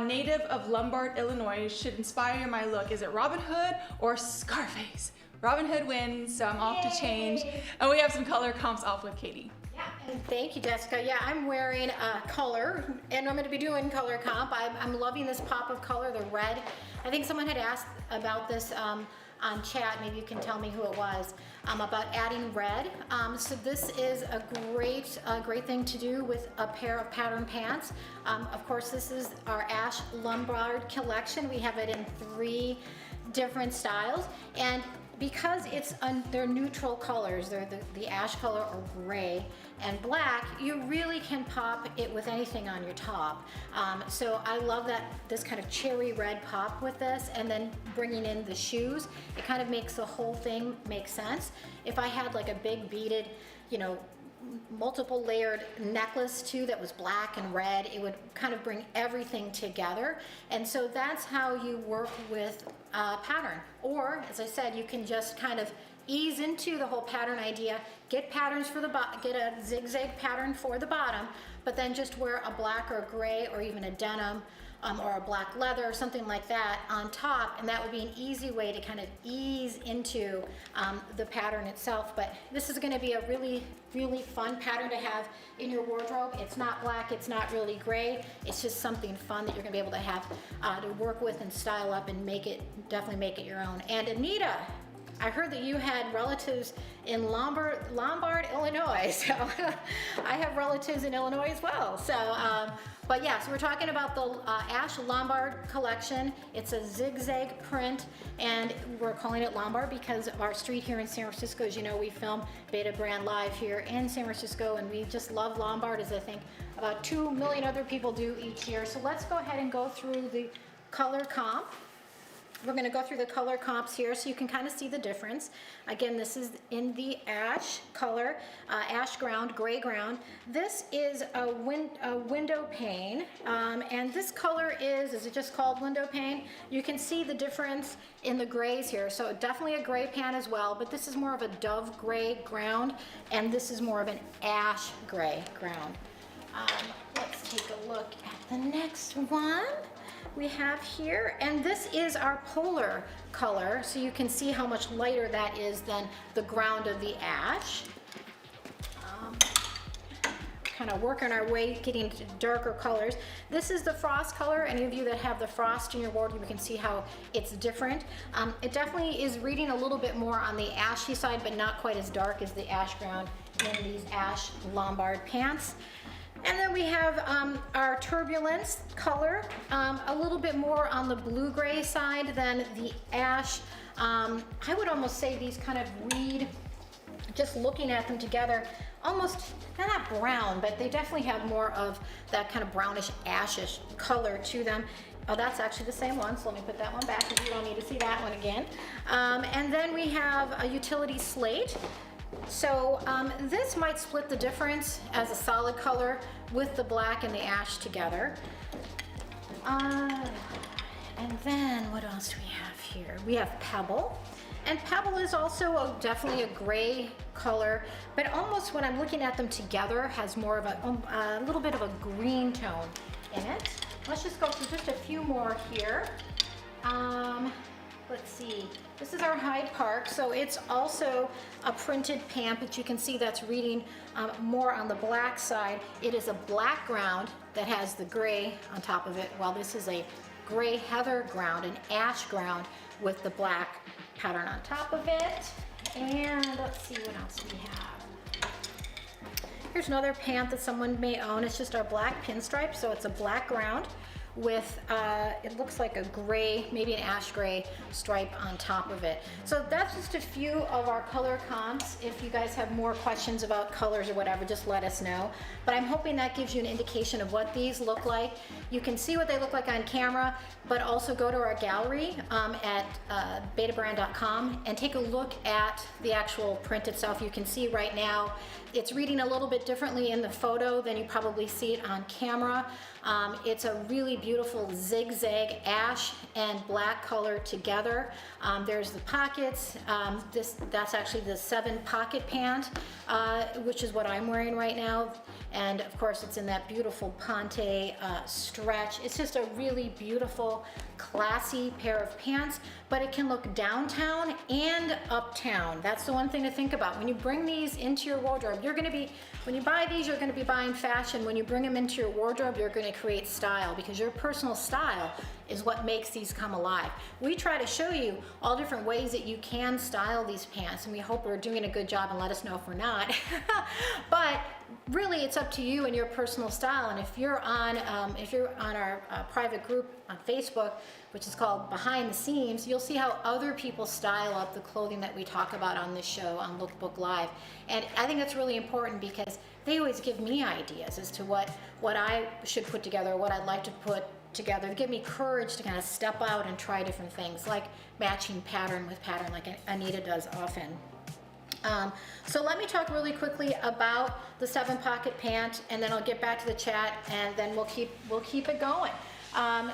native of Lombard, Illinois, should inspire my look? Is it Robin Hood or Scarface? Robin Hood wins, so I'm off to change. And we have some color comps off with Katie. Yeah, and thank you, Jessica. Yeah, I'm wearing color, and I'm going to be doing color comp. I'm loving this pop of color, the red. I think someone had asked about this on chat. Maybe you can tell me who it was, about adding red. So this is a great thing to do with a pair of pattern pants. Of course, this is our Ash Lombard collection. We have it in 3 different styles, and because they're neutral colors, they're the ash color or gray and black, you really can pop it with anything on your top. So I love this kind of cherry red pop with this, and then bringing in the shoes, it kind of makes the whole thing make sense. If I had like a big beaded you know, multiple layered necklace too that was black and red. It would kind of bring everything together. And so that's how you work with pattern. Or, as I said, you can just kind of ease into the whole pattern idea, get patterns for the get a zigzag pattern for the bottom, but then just wear a black or gray or even a denim or a black leather or something like that on top, and that would be an easy way to kind of ease into the pattern itself. But this is going to be a really, really fun pattern to have in your wardrobe. It's not black, it's not really gray, it's just something fun that you're going to be able to have to work with and style up and make it, definitely make it your own. And Anita, I heard that you had relatives in Lombard, Illinois. So I have relatives in Illinois as well. So, but yeah, so we're talking about the Ash Lombard collection. It's a zigzag print, and we're calling it Lombard because of our street here in San Francisco. As you know, we film Beta Brand Live here in San Francisco, and we just love Lombard, as I think about 2 million other people do each year. So let's go ahead and go through the color comp. We're going to go through the color comps here so you can kind of see the difference. Again, this is in the ash color, ash ground, gray ground. This is a window pane, and this color is it just called window pane? You can see the difference in the grays here. So definitely a gray pan as well, but this is more of a dove gray ground, and this is more of an ash gray ground. Let's take a look at the next one we have here, and this is our polar color, so you can see how much lighter that is than the ground of the ash. Kind of working our way getting into darker colors. This is the frost color. Any of you that have the frost in your wardrobe, you can see how it's different. It definitely is reading a little bit more on the ashy side, but not quite as dark as the ash ground in these Ash Lombard pants. And then we have our turbulence color, a little bit more on the blue-gray side than the ash. I would almost say these kind of read, just looking at them together, almost, they're not brown, but they definitely have more of that kind of brownish, ashish color to them. Oh, that's actually the same one, so let me put that one back because you don't need to see that one again. And then we have a utility slate. So this might split the difference as a solid color with the black and the ash together. And then what else do we have here? We have Pebble. And Pebble is also definitely a gray color, but almost when I'm looking at them together has more of a little bit of a green tone in it. Let's just go through just a few more here. Let's see, this is our Hyde Park, so it's also a printed pant, but you can see that's reading more on the black side. It is a black ground that has the gray on top of it, while this is a gray heather ground, an ash ground with the black pattern on top of it. And let's see what else we have. Here's another pant that someone may own. It's just our black pinstripe, so it's a black ground with it looks like a gray, maybe an ash gray stripe on top of it. So that's just a few of our color comps. If you guys have more questions about colors or whatever, just let us know. But I'm hoping that gives you an indication of what these look like. You can see what they look like on camera, but also go to our gallery at betabrand.com and take a look at the actual print itself. You can see right now it's reading a little bit differently in the photo than you probably see it on camera. It's a really beautiful zigzag ash and black color together. There's the pockets. That's actually the 7 pocket pant, which is what I'm wearing right now. And of course it's in that beautiful Ponte stretch. It's just a really beautiful, classy pair of pants, but it can look downtown and uptown. That's the one thing to think about. When you bring these into your wardrobe, when you buy these, you're gonna be buying fashion. When you bring them into your wardrobe, you're gonna create style, because your personal style is what makes these come alive. We try to show you all different ways that you can style these pants, and we hope we're doing a good job, and let us know if we're not. But really, it's up to you and your personal style. And if you're on our private group on Facebook, which is called Behind the Seams, you'll see how other people style up the clothing that we talk about on this show on Lookbook Live. And I think that's really important, because they always give me ideas as to what I should put together, what I'd like to put together, to give me courage to kind of step out and try different things, like matching pattern with pattern, like Anita does often. So let me talk really quickly about the 7-pocket pant, and then I'll get back to the chat, and then we'll keep it going.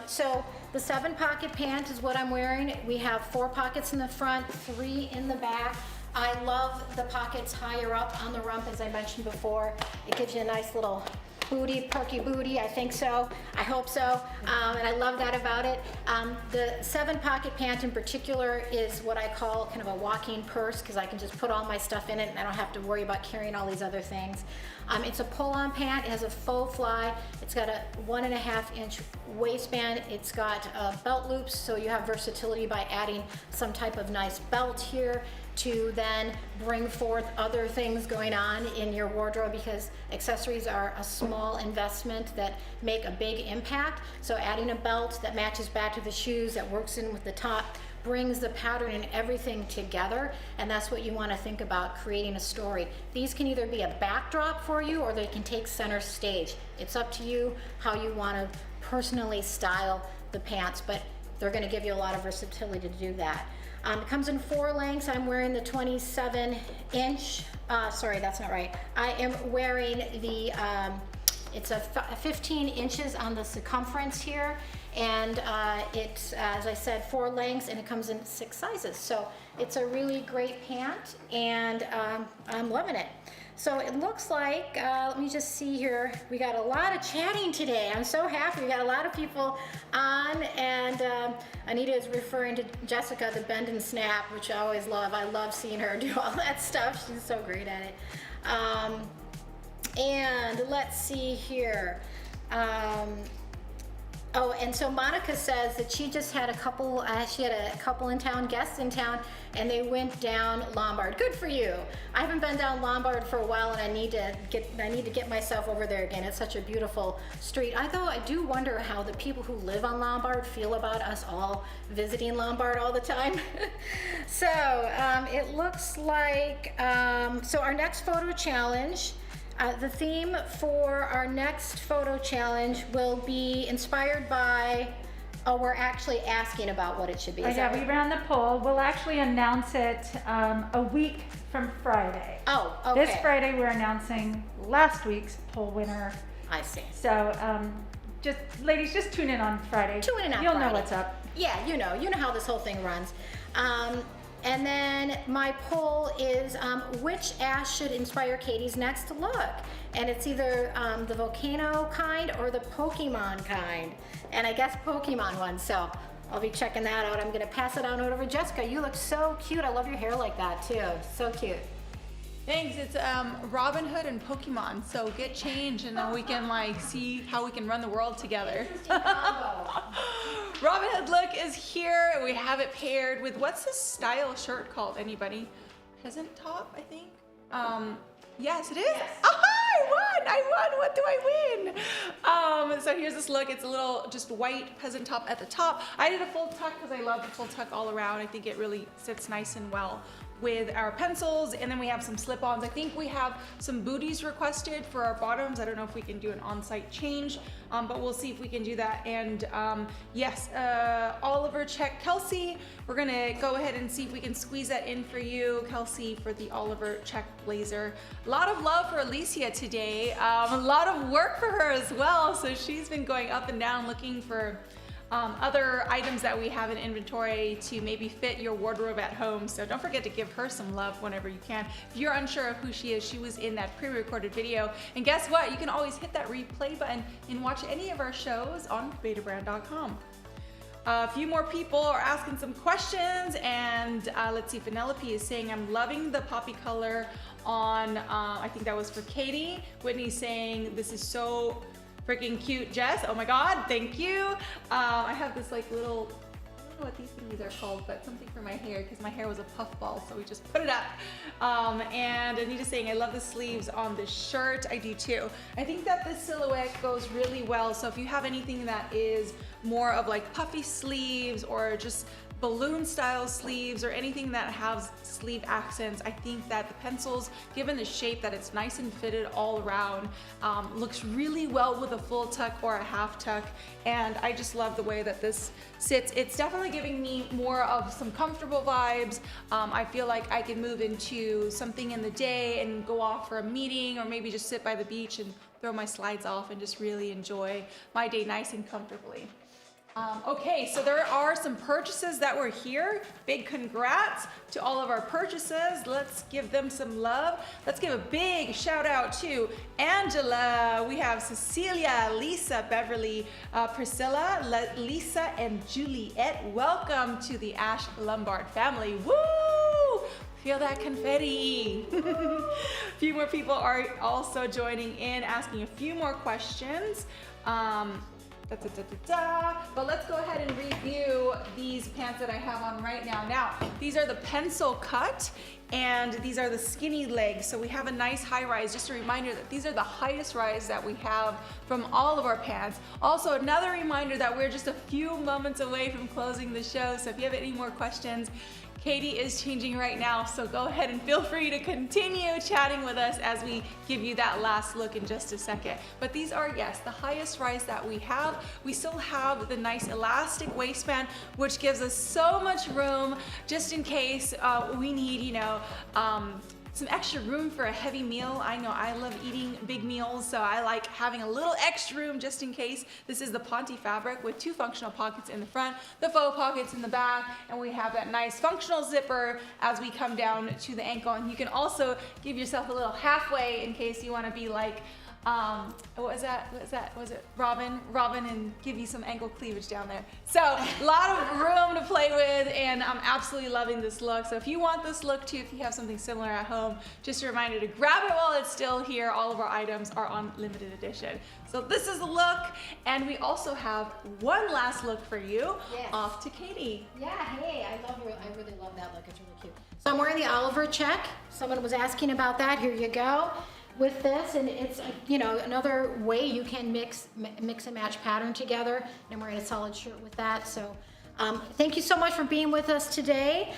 So the 7-pocket pant is what I'm wearing. We have 4 pockets in the front, 3 in the back. I love the pockets higher up on the rump, as I mentioned before. It gives you a nice little booty, perky booty, I think so. I hope so. And I love that about it. The 7-pocket pant in particular is what I call kind of a walking purse, because I can just put all my stuff in it and I don't have to worry about carrying all these other things. It's a pull-on pant. It has a faux fly. It's got a 1.5-inch waistband. It's got belt loops, so you have versatility by adding some type of nice belt here to then bring forth other things going on in your wardrobe, because accessories are a small investment that make a big impact. So adding a belt that matches back to the shoes, that works in with the top, brings the pattern and everything together, and that's what you want to think about creating a story. These can either be a backdrop for you, or they can take center stage. It's up to you how you want to personally style the pants, but they're going to give you a lot of versatility to do that. It comes in 4 lengths. I'm wearing the 27-inch. Sorry, that's not right. I am wearing the, it's a 15 inches on the circumference here. And it's, as I said, 4 lengths, and it comes in 6 sizes. So it's a really great pant, and I'm loving it. So it looks like, let me just see here, we got a lot of chatting today. I'm so happy. We got a lot of people on, and Anita is referring to Jessica, the bend and snap, which I always love. I love seeing her do all that stuff. She's so great at it. And let's see here. Oh, and so Monica says that she just had a couple, she had a couple in town, guests in town, and they went down Lombard. Good for you. I haven't been down Lombard for a while, and I need to get myself over there again. It's such a beautiful street. Although I do wonder how the people who live on Lombard feel about us all visiting Lombard all the time. So it looks like, so our next photo challenge, the theme for our next photo challenge will be inspired by, oh, we're actually asking about what it should be. Yeah, we ran the poll. We'll actually announce it a week from Friday. Oh, okay. This Friday we're announcing last week's poll winner. I see. So just ladies, just tune in on Friday. Tune in on You'll Friday. know what's up. Yeah, you know how this whole thing runs. And then my poll is which Ash should inspire Katie's next look? And it's either the volcano kind or the Pokemon kind. And I guess Pokemon one, so I'll be checking that out. I'm gonna pass it on over to Jessica. You look so cute. I love your hair like that too. So cute. Thanks. It's Robin Hood and Pokemon. So get change, and then we can see how we can run the world together. Robin Hood look is here. We have it paired with, what's this style shirt called? Anybody? Peasant top, I think. Yes, it is. Yes. Aha, I won. What do I win? So here's this look. It's a little just white peasant top at the top. I did a full tuck because I love the full tuck all around. I think it really sits nice and well with our pencils, and then we have some slip-ons. I think we have some booties requested for our bottoms. I don't know if we can do an on-site change, but we'll see if we can do that. And yes, Oliver check Kelsey. We're gonna go ahead and see if we can squeeze that in for you, Kelsey, for the Oliver check blazer. A lot of love for Alicia today. A lot of work for her as well. So she's been going up and down looking for other items that we have in inventory to maybe fit your wardrobe at home. So don't forget to give her some love whenever you can. If you're unsure of who she is, she was in that pre-recorded video. And guess what? You can always hit that replay button and watch any of our shows on betabrand.com. A few more people are asking some questions, and let's see, Penelope is saying, I'm loving the poppy color on, I think that was for Katie. Whitney's saying, this is so freaking cute, Jess. Oh my God, thank you. I have this little, I don't know what these things are called, but something for my hair, because my hair was a puffball, so we just put it up. And Anita's saying, I love the sleeves on this shirt. I do too. I think that this silhouette goes really well. So if you have anything that is more of puffy sleeves or just balloon style sleeves or anything that has sleeve accents. I think that the pencils, given the shape that it's nice and fitted all around, looks really well with a full tuck or a half tuck. And I just love the way that this sits. It's definitely giving me more of some comfortable vibes. I feel like I can move into something in the day and go off for a meeting, or maybe just sit by the beach and throw my slides off and just really enjoy my day nice and comfortably. Okay, so there are some purchases that were here. Big congrats to all of our purchases. Let's give them some love. Let's give a big shout out to Angela. We have Cecilia, Lisa, Beverly, Priscilla, Lisa, and Juliet. Welcome to the Ash Lombard family. Woo! Feel that confetti. A few more people are also joining in, asking a few more questions. But let's go ahead and review these pants that I have on right now. Now, these are the pencil cut, and these are the skinny legs. So we have a nice high rise. Just a reminder that these are the highest rise that we have from all of our pants. Also, another reminder that we're just a few moments away from closing the show. So if you have any more questions, Katie is changing right now, so go ahead and feel free to continue chatting with us as we give you that last look in just a second. But these are, yes, the highest rise that we have. We still have the nice elastic waistband, which gives us so much room just in case we need, some extra room for a heavy meal. I know I love eating big meals, so I like having a little extra room just in case. This is the Ponte fabric with 2 functional pockets in the front, the faux pockets in the back, and we have that nice functional zipper as we come down to the ankle. And you can also give yourself a little halfway in case you want to be like, what was it Robin, and give you some ankle cleavage down there. So a lot of room to play with, and I'm absolutely loving this look. So if you want this look too, if you have something similar at home, just a reminder to grab it while it's still here. All of our items are on limited edition. So this is the look, and we also have one last look for you. Yes. Off to Katie. Yeah, hey, I really love that look. It's really cute. So I'm wearing the Oliver check. Someone was asking about that. Here you go. With this, and it's another way you can mix and match pattern together. And I'm wearing a solid shirt with that. So thank you so much for being with us today.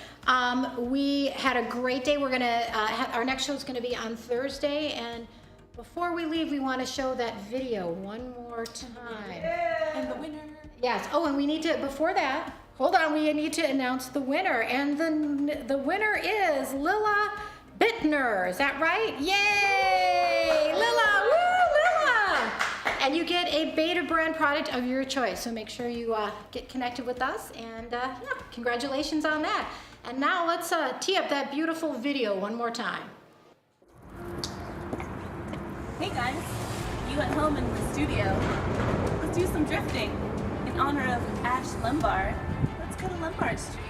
We had a great day. We're gonna our next show is gonna be on Thursday, and before we leave, we want to show that video one more time. And the winner. Yes. Oh, and we need to, before that, hold on, we need to announce the winner, and the winner is Lila Bittner. Is that right? Yay! Lila! Woo! Lila! And you get a Beta brand product of your choice. So make sure you get connected with us, and yeah, congratulations on that. And now let's tee up that beautiful video one more time. Hey guys, you at home in the studio, let's do some drifting in honor of Ash Lombard. Let's go to Lombard Street.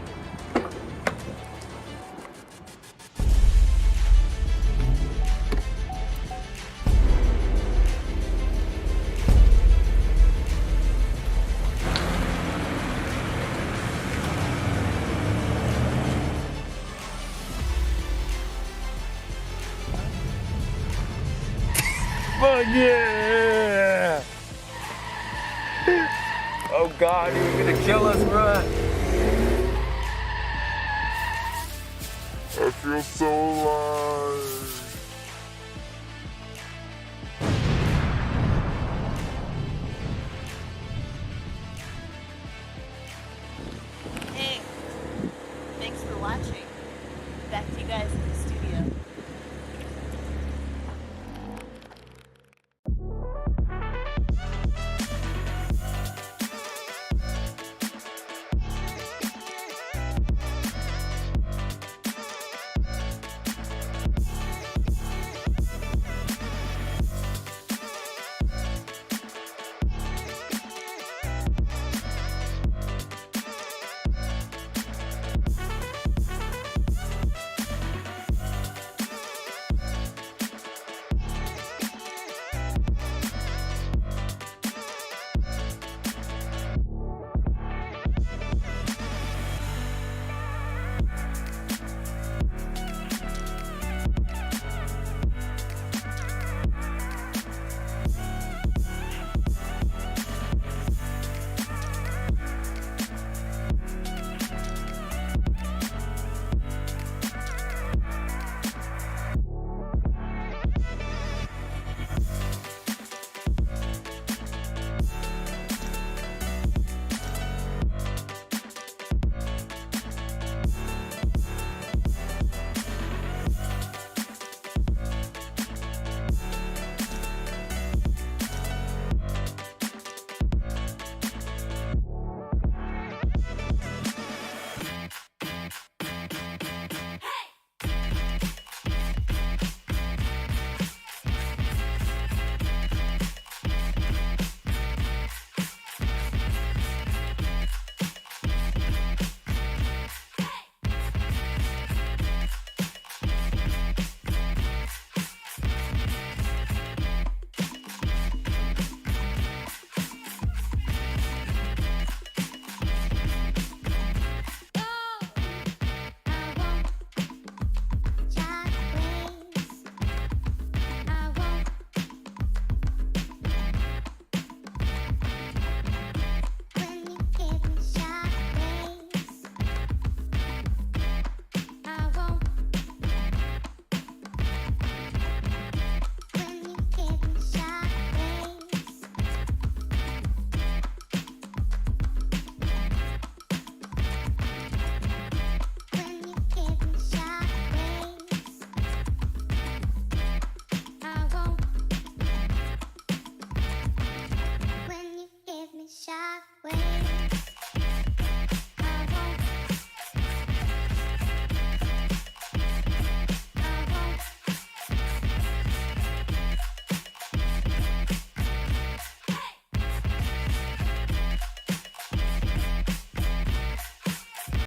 Fuck yeah! Oh God, you're gonna kill us, bruh. I feel so alive. Hey, thanks for watching. Back to you guys